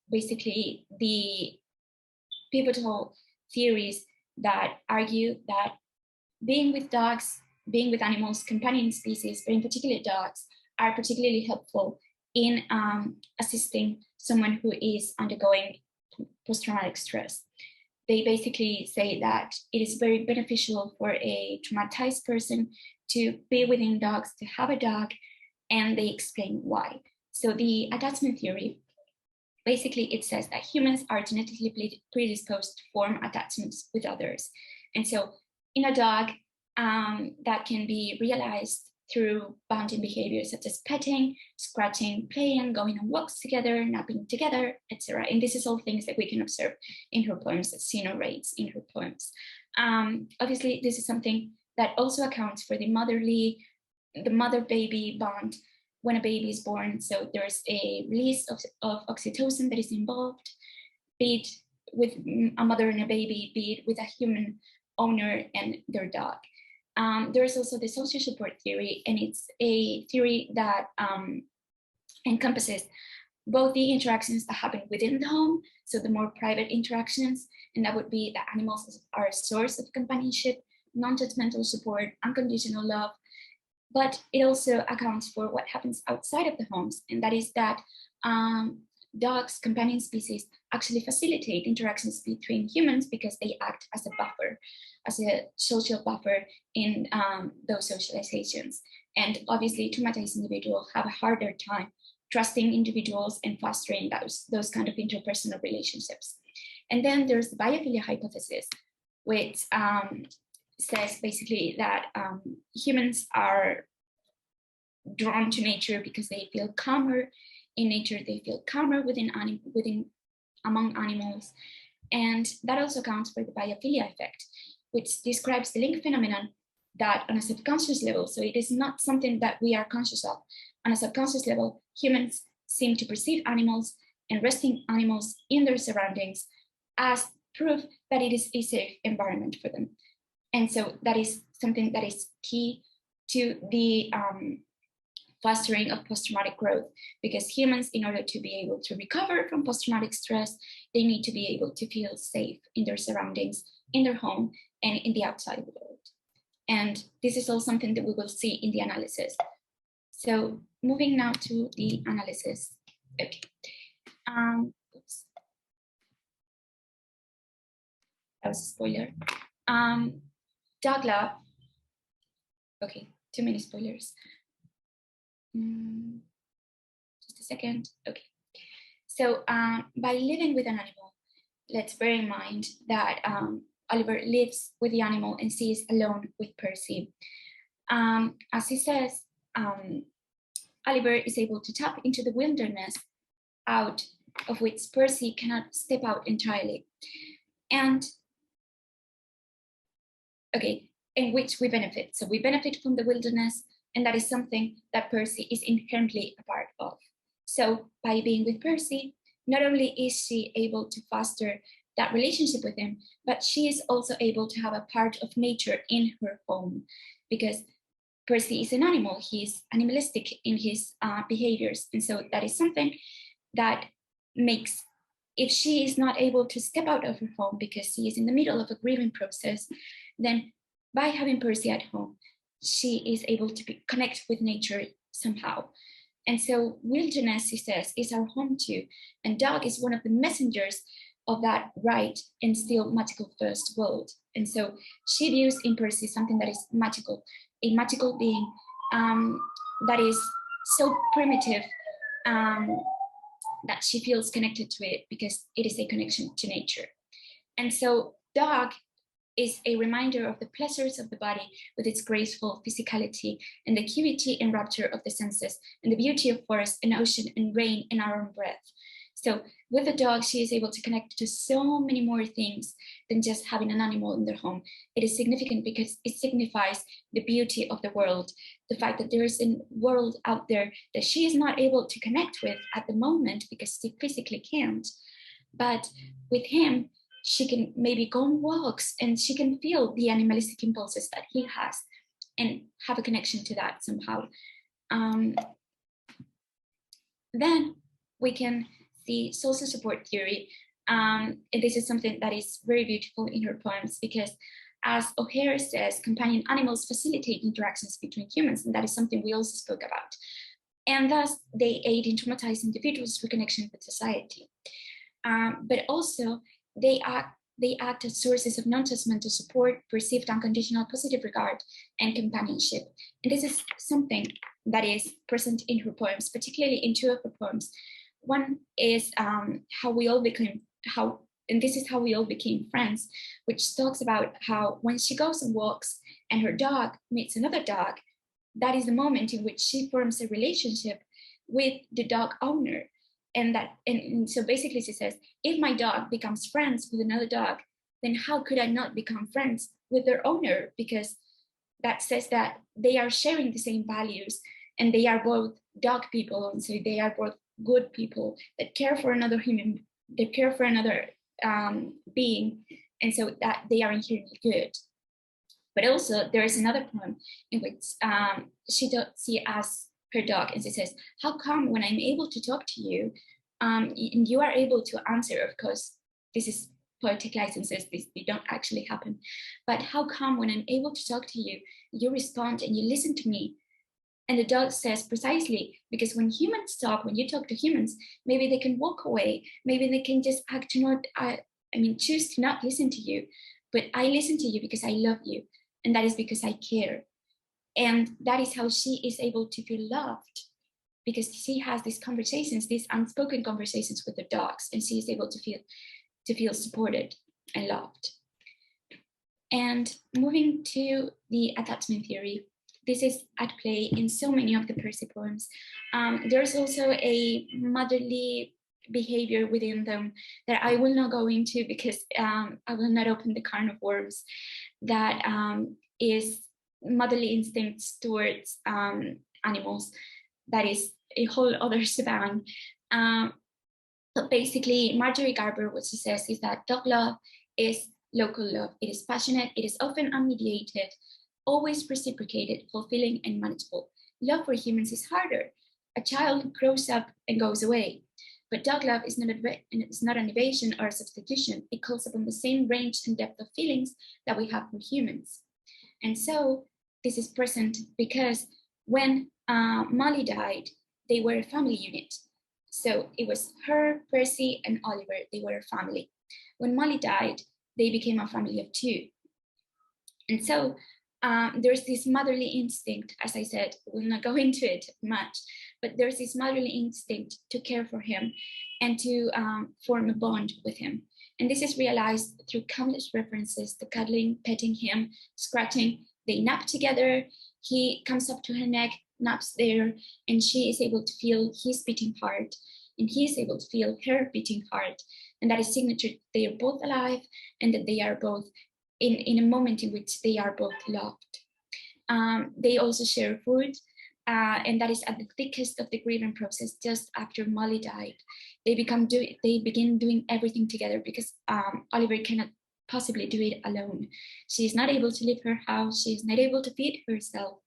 basically the pivotal theories that argue that being with dogs, being with animals, companion species, but in particular dogs, are particularly helpful in assisting someone who is undergoing post-traumatic stress. They basically say that it is very beneficial for a traumatized person to be within dogs, to have a dog, and they explain why. So the attachment theory basically it says that humans are genetically predisposed to form attachments with others. And so in a dog, that can be realized through bonding behaviors such as petting, scratching, playing, going on walks together, napping together, etc. And this is all things that we can observe in her poems, as she narrates in her poems. Obviously, this is something that also accounts for the mother-baby bond when a baby is born. So there's a release of oxytocin that is involved, be it with a mother and a baby, be it with a human owner and their dog. There is also the social support theory, and it's a theory that encompasses both the interactions that happen within the home, so the more private interactions, and that would be that animals are a source of companionship, non-judgmental support, unconditional love, but it also accounts for what happens outside of the homes, and that is that dogs, companion species, actually facilitate interactions between humans because they act as a buffer, as a social buffer in those socializations. And obviously traumatized individuals have a harder time trusting individuals and fostering those kind of interpersonal relationships. And then there's the biophilia hypothesis, which says basically that humans are drawn to nature because they feel calmer in nature, they feel calmer among animals. And that also accounts for the biophilia effect, which describes the link phenomenon that on a subconscious level, so it is not something that we are conscious of, on a subconscious level, humans seem to perceive animals and resting animals in their surroundings as proof that it is a safe environment for them. And so that is something that is key to the fostering of post-traumatic growth, because humans, in order to be able to recover from post-traumatic stress, they need to be able to feel safe in their surroundings, in their home, and in the outside world. And this is all something that we will see in the analysis. So moving now to the analysis. Okay. Oops. That was a spoiler. Dog love. Okay, too many spoilers. Just a second. Okay. So by living with an animal, let's bear in mind that Oliver lives with the animal and she is alone with Percy. As he says, Oliver is able to tap into the wilderness out of which Percy cannot step out entirely. And okay, in which we benefit. So we benefit from the wilderness, and that is something that Percy is inherently a part of. So by being with Percy, not only is she able to foster that relationship with him, but she is also able to have a part of nature in her home, because Percy is an animal, he's animalistic in his behaviors. And so that is something that makes, if she is not able to step out of her home because she is in the middle of a grieving process, then by having Percy at home, she is able to connect with nature somehow. And so wilderness, he says, is our home too. And dog is one of the messengers of that right and still magical first world. And so she views in Percy something that is magical, a magical being that is so primitive that she feels connected to it because it is a connection to nature. And so dog is a reminder of the pleasures of the body with its graceful physicality and the acuity and rapture of the senses and the beauty of forest and ocean and rain and our own breath. So with the dog, she is able to connect to so many more things than just having an animal in their home. It is significant because it signifies the beauty of the world, the fact that there is a world out there that she is not able to connect with at the moment because she physically can't. But with him, she can maybe go on walks and she can feel the animalistic impulses that he has and have a connection to that somehow. Then we can see social support theory. And this is something that is very beautiful in her poems because, as O'Hare says, companion animals facilitate interactions between humans, and that is something we also spoke about. And thus, they aid in traumatized individuals' reconnection with society. But also, they act as sources of non-judgmental support, perceived unconditional positive regard, and companionship. And this is something that is present in her poems, particularly in two of her poems, One is how we all became, and this is how we all became friends, which talks about how when she goes and walks and her dog meets another dog, that is the moment in which she forms a relationship with the dog owner. And so basically she says, if my dog becomes friends with another dog, then how could I not become friends with their owner? Because that says that they are sharing the same values, and they are both dog people, and so they are both good people that care for another human, they care for another being, and so that they are inherently good. But also there is another poem in which she asks her dog, and she says, how come when I'm able to talk to you, and you are able to answer? Of course, this is poetic licenses, they don't actually happen. But how come when I'm able to talk to you, you respond and you listen to me? And the dog says, precisely, because when humans talk, when you talk to humans, maybe they can walk away, maybe they can just act to not, choose to not listen to you. But I listen to you because I love you, and that is because I care. And that is how she is able to feel loved, because she has these conversations, these unspoken conversations with the dogs, and she is able to feel supported and loved. And moving to the attachment theory, this is at play in so many of the Percy poems. There's also a motherly behavior within them that I will not go into, because I will not open the can of worms, that is motherly instincts towards animals. That is a whole other shebang. But basically, Marjorie Garber, what she says is that dog love is local love. It is passionate, it is often unmediated, always reciprocated, fulfilling, and manageable. Love for humans is harder. A child grows up and goes away. But dog love is not an evasion or a substitution. It calls upon the same range and depth of feelings that we have for humans. And so this is present because when Molly died, they were a family unit. So it was her, Percy, and Oliver. They were a family. When Molly died, they became a family of two. And so there's this motherly instinct, as I said, we'll not go into it much, but there's this motherly instinct to care for him and to form a bond with him. And this is realized through countless references to cuddling, petting him, scratching. They nap together. He comes up to her neck, naps there, and she is able to feel his beating heart, and he is able to feel her beating heart. And that is signature. They are both alive, and that they are both in a moment in which they are both loved. They also share food, and that is at the thickest of the grieving process, just after Molly died. They begin doing everything together, because Oliver cannot possibly do it alone. She is not able to leave her house. She is not able to feed herself.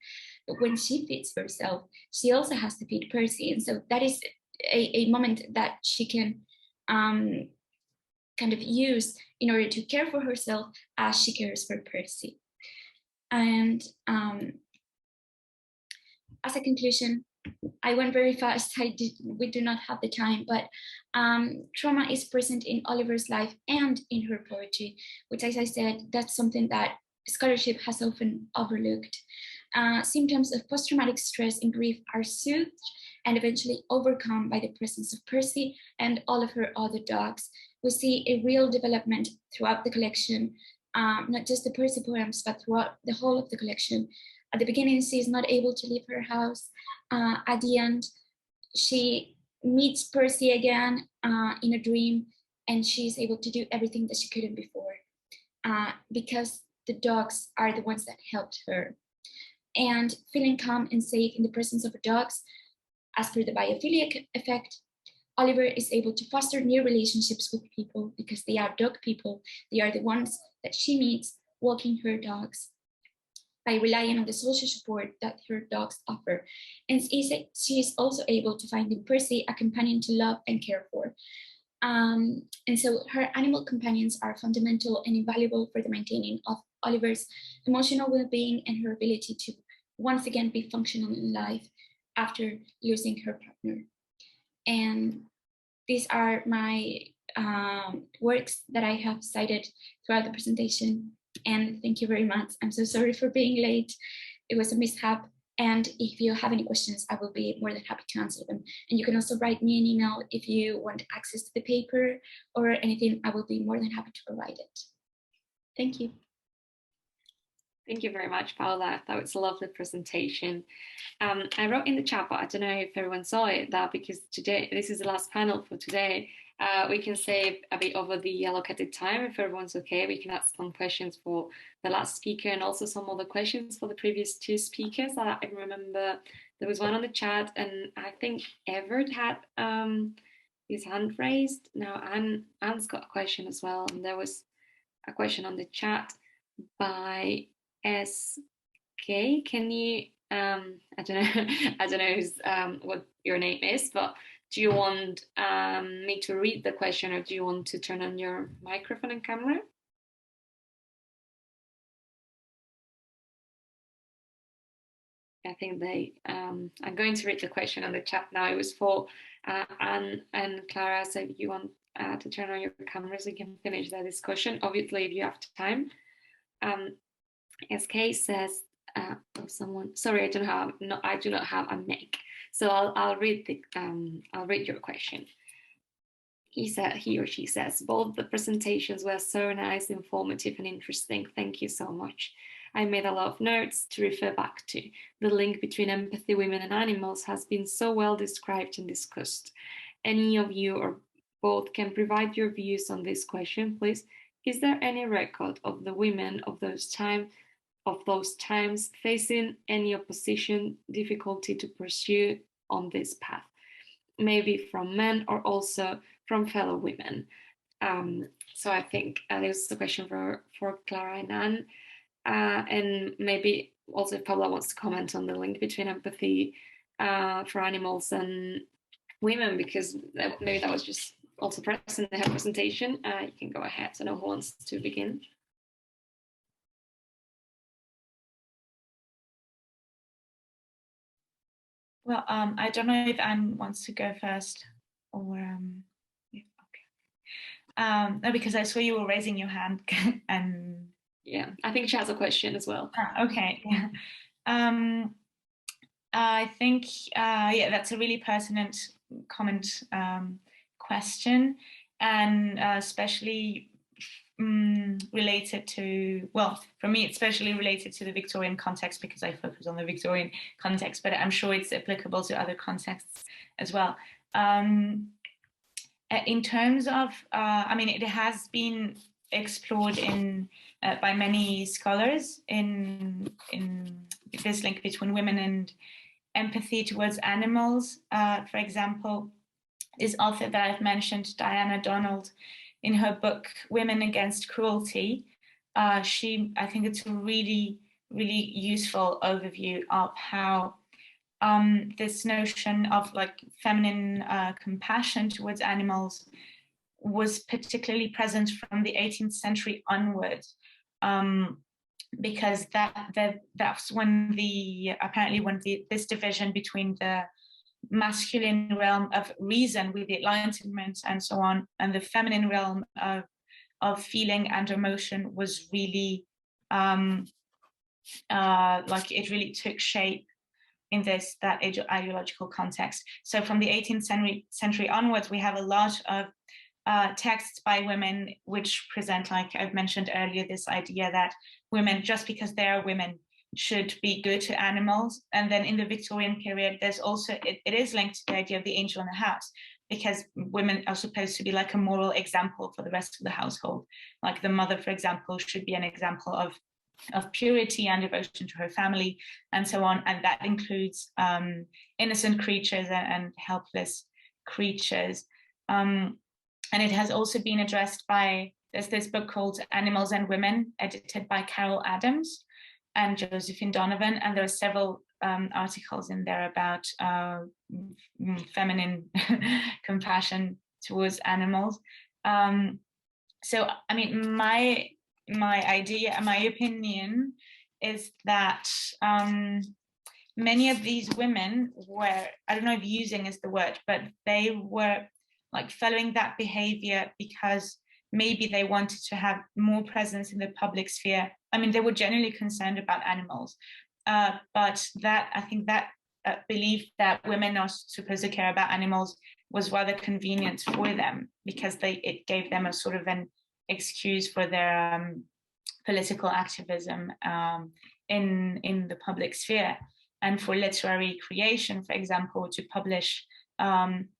But when she feeds herself, she also has to feed Percy. And so that is a moment that she can kind of use in order to care for herself as she cares for Percy. And as a conclusion, I went very fast. We do not have the time, but trauma is present in Oliver's life and in her poetry, which, as I said, that's something that scholarship has often overlooked. Symptoms of post-traumatic stress and grief are soothed and eventually overcome by the presence of Percy and all of her other dogs. We see a real development throughout the collection, not just the Percy poems, but throughout the whole of the collection. At the beginning, she is not able to leave her house. At the end, she meets Percy again in a dream, and she is able to do everything that she couldn't before, because the dogs are the ones that helped her. And feeling calm and safe in the presence of her dogs, as per the biophilic effect, Oliver is able to foster new relationships with people because they are dog people. They are the ones that she meets walking her dogs, by relying on the social support that her dogs offer. And she is also able to find in Percy a companion to love and care for. And so her animal companions are fundamental and invaluable for the maintaining of Oliver's emotional well-being and her ability to once again be functional in life after losing her partner. And these are my works that I have cited throughout the presentation. And thank you very much. I'm so sorry for being late. It was a mishap, And if you have any questions, I will be more than happy to answer them. And you can also write me an email if you want access to the paper or anything. I will be more than happy to provide it. Thank you. Thank you very much, Paula. I thought it was a lovely presentation. I wrote in the chat, but I don't know if everyone saw it, that because today, this is the last panel for today, we can save a bit over the allocated time. If everyone's okay, we can ask some questions for the last speaker and also some other questions for the previous two speakers. I remember there was one on the chat, and I think Everett had his hand raised. Now Anne's got a question as well, and there was a question on the chat by SK. Can you I don't know what your name is, but do you want me to read the question, or do you want to turn on your microphone and camera? I think I'm going to read the question on the chat now. It was for Anne and Clara, so if you want to turn on your cameras, we can finish the discussion, obviously, if you have time. SK says, someone, sorry, I do not have a mic, so I'll read your question. He or she says, both the presentations were so nice, informative, and interesting. Thank you so much. I made a lot of notes to refer back to. The link between empathy, women, and animals has been so well described and discussed. Any of you or both can provide your views on this question, please. Is there any record of the women of those times facing any opposition, difficulty to pursue on this path, maybe from men or also from fellow women? So I think this is a question for Clara and Anne, and maybe also if Paula wants to comment on the link between empathy for animals and women, because maybe that was just also present in her presentation. You can go ahead. So, no who wants to begin? Well, I don't know if Anne wants to go first, or yeah, okay. No, because I saw you were raising your hand, and yeah, I think she has a question as well. Okay, yeah. I think yeah, that's a really pertinent comment, question, and especially related to, well, for me, it's especially related to the Victorian context, because I focus on the Victorian context, but I'm sure it's applicable to other contexts as well. In terms of, I mean, it has been explored by many scholars in this link between women and empathy towards animals. For example, this author that I've mentioned, Diana Donald, in her book Women Against Cruelty, I think it's a really, really useful overview of how this notion of like feminine compassion towards animals was particularly present from the 18th century onwards, because that's when this division between the masculine realm of reason with the Enlightenment and so on, and the feminine realm of feeling and emotion was really like it really took shape in that ideological context. So from the 18th century onwards, we have a lot of texts by women which present, like I've mentioned earlier, this idea that women, just because they are women, should be good to animals. And then in the Victorian period, there's also, it is linked to the idea of the angel in the house, because women are supposed to be like a moral example for the rest of the household. Like the mother, for example, should be an example of purity and devotion to her family, and so on. And that includes innocent creatures and helpless creatures. And it has also been addressed there's this book called Animals and Women, edited by Carol Adams and Josephine Donovan, and there are several articles in there about feminine compassion towards animals. So, I mean, my idea, my opinion is that many of these women were, I don't know if using is the word, but they were like following that behavior because maybe they wanted to have more presence in the public sphere. I mean, they were generally concerned about animals, but that I think that belief that women are supposed to care about animals was rather convenient for them, because it gave them a sort of an excuse for their political activism in the public sphere, and for literary creation, for example, to publish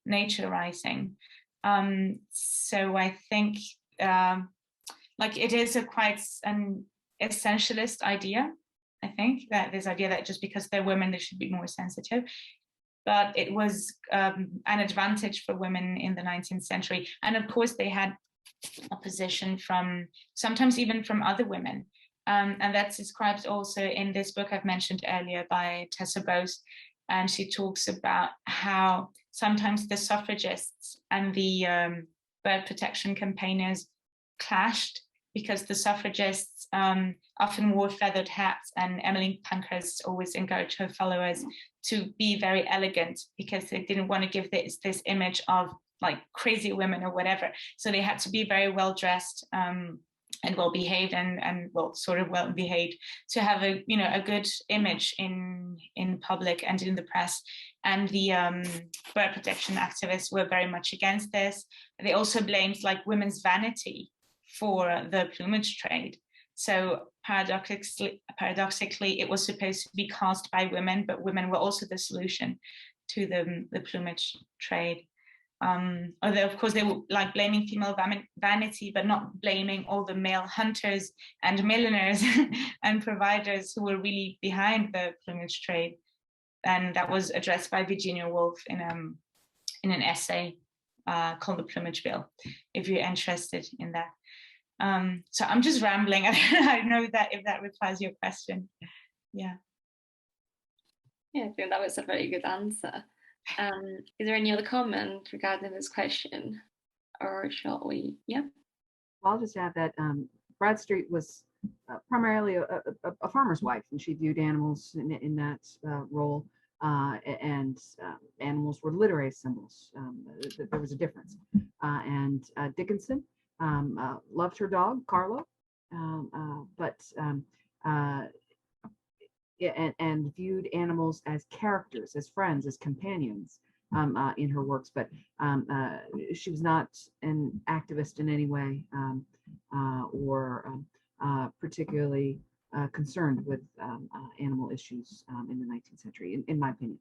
nature writing. So I think like it is a quite an essentialist idea. I think that this idea that just because they're women, they should be more sensitive. But it was an advantage for women in the 19th century. And of course, they had opposition from, sometimes even from other women. And that's described also in this book I've mentioned earlier by Tessa Bose. And she talks about how sometimes the suffragists and the bird protection campaigners clashed, because the suffragists often wore feathered hats, and Emmeline Pankhurst always encouraged her followers to be very elegant, because they didn't want to give this image of like crazy women or whatever. So they had to be very well dressed and well behaved and well sort of well behaved to have a good image in public and in the press. And the bird protection activists were very much against this. They also blamed like women's vanity for the plumage trade. So paradoxically, it was supposed to be caused by women, but women were also the solution to the plumage trade. Although, of course, they were like blaming female vanity, but not blaming all the male hunters and milliners and providers who were really behind the plumage trade. And that was addressed by Virginia Woolf in an essay called The Plumage Bill, if you're interested in that. So I'm just rambling. I don't know that if that replies your question. Yeah. Yeah, I think that was a very good answer. Is there any other comment regarding this question, or shall we? Yeah. Well, I'll just add that Bradstreet was primarily a farmer's wife, and she viewed animals in that role, and animals were literary symbols. There was a difference. And Dickinson loved her dog, Carlo, and viewed animals as characters, as friends, as companions in her works. But she was not an activist in any way, or particularly concerned with animal issues in the 19th century, in my opinion.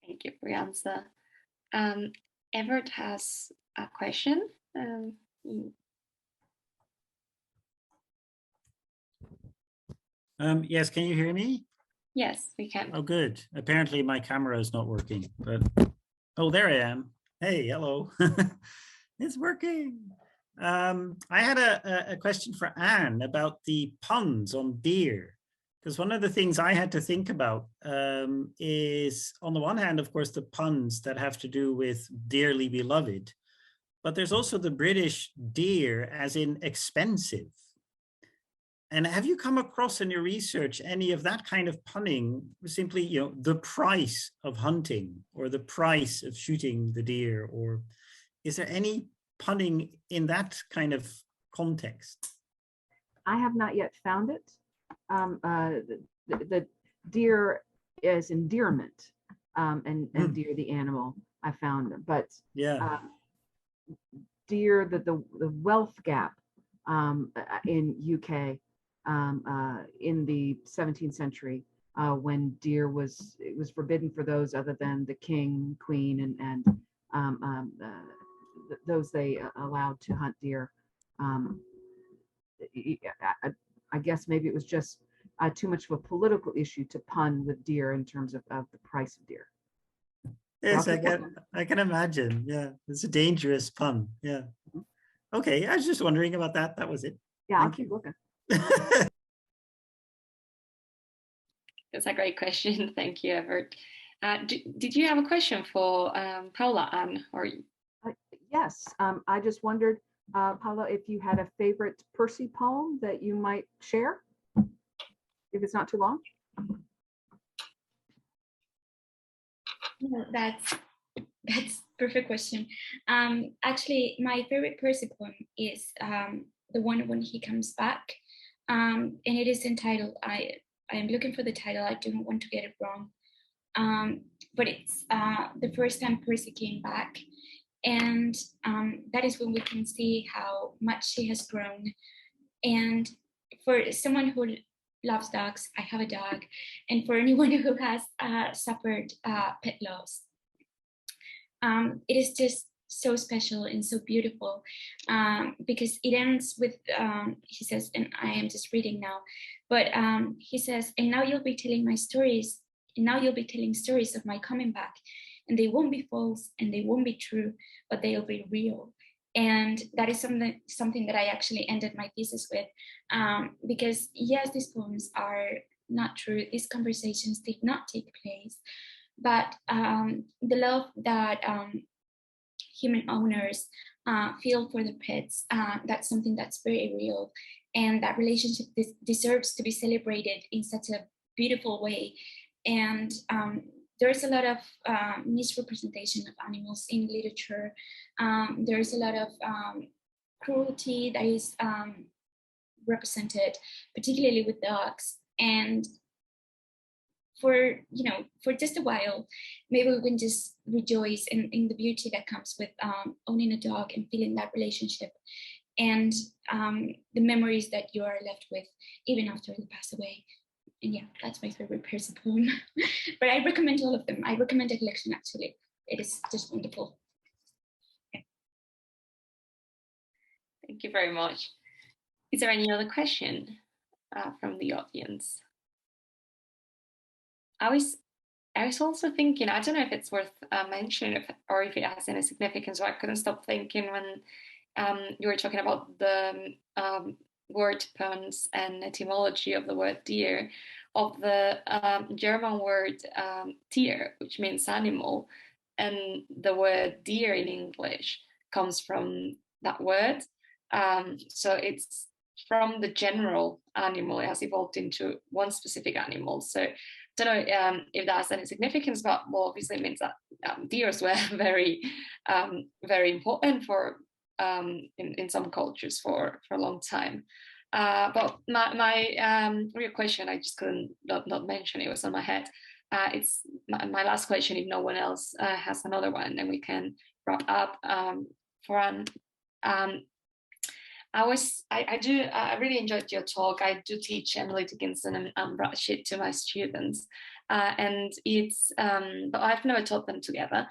Thank you for your answer. Everett has a question. Yes, can you hear me? Yes, we can. Oh, good. Apparently my camera is not working, but oh, there I am. Hey, hello. It's working. I had a question for Anne about the puns on deer, because one of the things I had to think about is, on the one hand, of course, the puns that have to do with dearly beloved, but there's also the British dear as in expensive. And have you come across in your research any of that kind of punning, simply, the price of hunting or the price of shooting the deer? Or is there any punning in that kind of context? I have not yet found it. The deer is endearment, and deer the animal, I found them. But yeah, deer, the wealth gap in UK in the 17th century, when deer was forbidden for those other than the king, queen, and those they allowed to hunt deer. I guess maybe it was just too much of a political issue to pun with deer in terms of the price of deer. Yes, I can imagine. Yeah, it's a dangerous pun. Yeah. Okay, I was just wondering about that. That was it. Yeah, I'll keep looking. That's a great question. Thank you, Everett. Did you have a question for Paula, Anne? Or yes, I just wondered, Paula, if you had a favorite Percy poem that you might share, if it's not too long. Yeah, that's a perfect question. Actually, my favorite Percy poem is the one when he comes back. and it is entitled, I am looking for the title, I don't want to get it wrong, but it's The First Time Percy Came Back. And that is when we can see how much she has grown. And for someone who loves dogs, I have a dog, and for anyone who has suffered pet loss, it is just so special and so beautiful, because it ends with, he says, and I am just reading now, but he says, and now you'll be telling my stories, and now you'll be telling stories of my coming back, and they won't be false and they won't be true, but they'll be real. And that is something that I actually ended my thesis with, because yes, these poems are not true, these conversations did not take place, but the love that human owners feel for their pets, that's something that's very real, and that relationship deserves to be celebrated in such a beautiful way. And there's a lot of misrepresentation of animals in literature. There's a lot of cruelty that is represented, particularly with dogs. And for just a while, maybe we can just rejoice in the beauty that comes with owning a dog and feeling that relationship, and the memories that you are left with even after they pass away. And yeah, that's my favorite Percy poem. But I recommend all of them. I recommend the collection, actually. It is just wonderful. Yeah. Thank you very much. Is there any other question from the audience? I was also thinking, I don't know if it's worth mentioning or if it has any significance, but I couldn't stop thinking when you were talking about the word puns and etymology of the word deer, of the German word Tier, which means animal, and the word deer in English comes from that word. So it's from the general animal, it has evolved into one specific animal. So I don't know if that has any significance, but well, obviously it means that deers were very, very important for in some cultures for a long time. But my real question, I just couldn't not mention, it was on my head. It's my last question, if no one else has another one, then we can wrap up. I really enjoyed your talk. I do teach Emily Dickinson and Bradstreet to my students, and it's but I've never taught them together,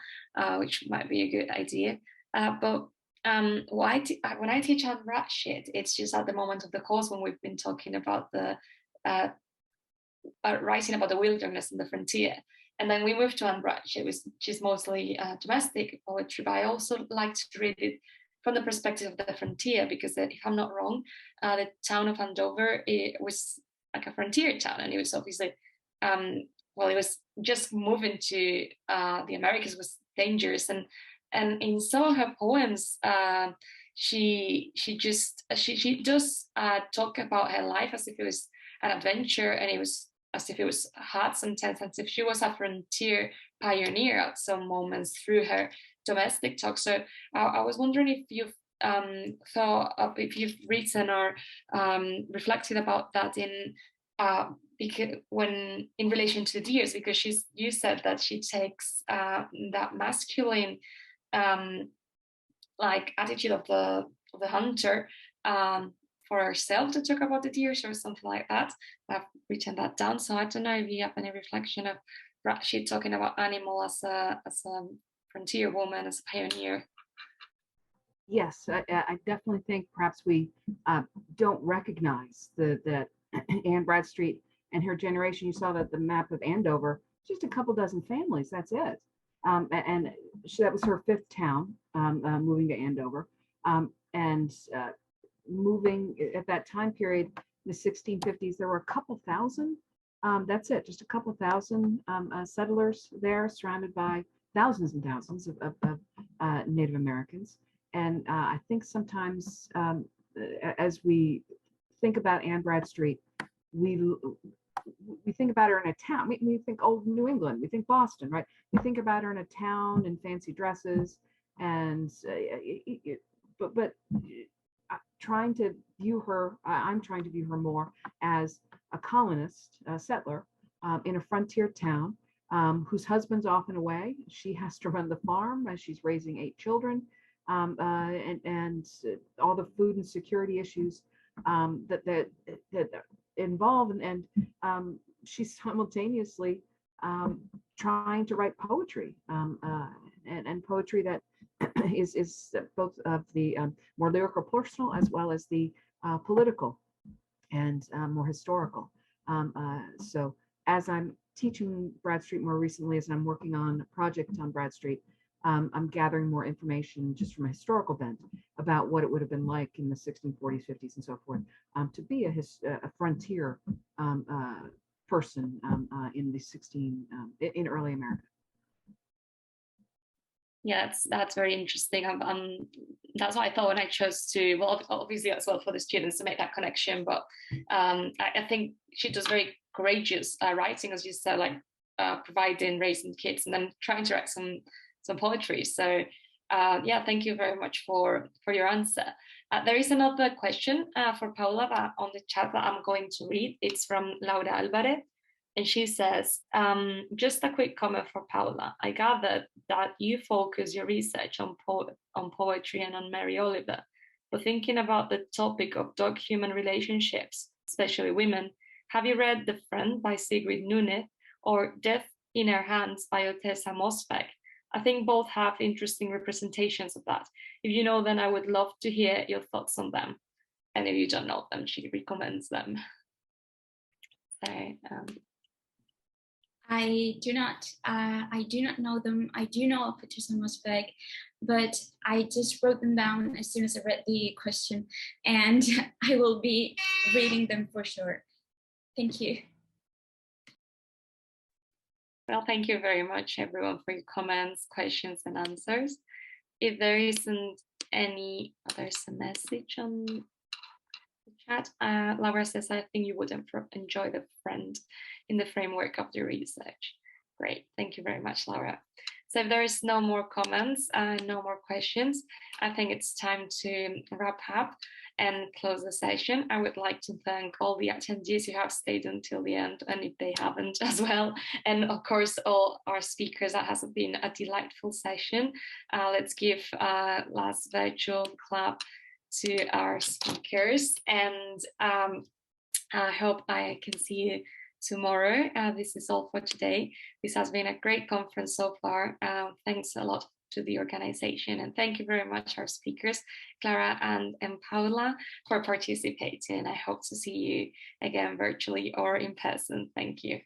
which might be a good idea. But when I teach on Bradstreet, it's just at the moment of the course when we've been talking about the writing about the wilderness and the frontier. And then we moved to Anne Bradstreet, which is mostly domestic poetry, but I also like to read it from the perspective of the frontier, because if I'm not wrong, the town of Andover, it was like a frontier town, and it was obviously, it was just moving to the Americas was dangerous, and in some of her poems, she does talk about her life as if it was an adventure, and it was as if it was hard sometimes, as if she was a frontier pioneer at some moments through her domestic talk. So I was wondering if you've thought of, if you've written or reflected about that when in relation to deers, because you said that she takes that masculine like attitude of the hunter for herself to talk about the deers or something like that. I've written that down, so I don't know if you have any reflection of Bradstreet talking about animal as a frontier woman, as a pioneer. Yes, I definitely think perhaps we don't recognize that Anne Bradstreet and her generation. You saw that the map of Andover, just a couple dozen families, that's it. And that was her fifth town, moving to Andover. And moving at that time period, in the 1650s, there were a couple thousand, that's it, just a couple thousand settlers there, surrounded by thousands and thousands of Native Americans. And I think sometimes as we think about Anne Bradstreet, we think about her in a town. We think old New England, we think Boston, right? We think about her in a town in fancy dresses, and but trying to view her, I'm trying to view her more as a colonist, a settler in a frontier town whose husband's often away. She has to run the farm as she's raising 8 children, and all the food and security issues that involve, and she's simultaneously trying to write poetry, and poetry that is both of the more lyrical, personal, as well as the political and more historical. So as I'm teaching Bradstreet more recently, as I'm working on a project on Bradstreet, I'm gathering more information just from a historical bent about what it would have been like in the 1640s, 50s, and so forth, to be a frontier person in the in early America. Yeah, that's very interesting. That's what I thought when I chose to, well, obviously as well for the students to make that connection, but I think she does very courageous writing, as you said, like providing, raising kids, and then trying to write some poetry. So yeah, thank you very much for your answer. There is another question for Paula on the chat that I'm going to read. It's from Laura Alvarez. And she says, just a quick comment for Paula. I gather that you focus your research on poetry and on Mary Oliver, but thinking about the topic of dog-human relationships, especially women, have you read The Friend by Sigrid Nunez or Death in Her Hands by Otessa Mosbeck? I think both have interesting representations of that. If you know them, I would love to hear your thoughts on them. And if you don't know them, she recommends them. So, I do not know them. I do know of Otessa Mosbeck, but I just wrote them down as soon as I read the question, and I will be reading them for sure. Thank you. Well, thank you very much, everyone, for your comments, questions, and answers. If there isn't any, there's a message on the chat. Laura says, I think you would enjoy The Friend in the framework of the research. Great, thank you very much, Laura. So if there is no more comments, no more questions, I think it's time to wrap up and close the session. I would like to thank all the attendees who have stayed until the end, and if they haven't as well. And of course, all our speakers. That has been a delightful session. Let's give a last virtual clap to our speakers, and I hope I can see you tomorrow. This is all for today. This has been a great conference so far. Thanks a lot to the organization, and thank you very much our speakers, Clara and Paula, for participating. I hope to see you again virtually or in person. Thank you.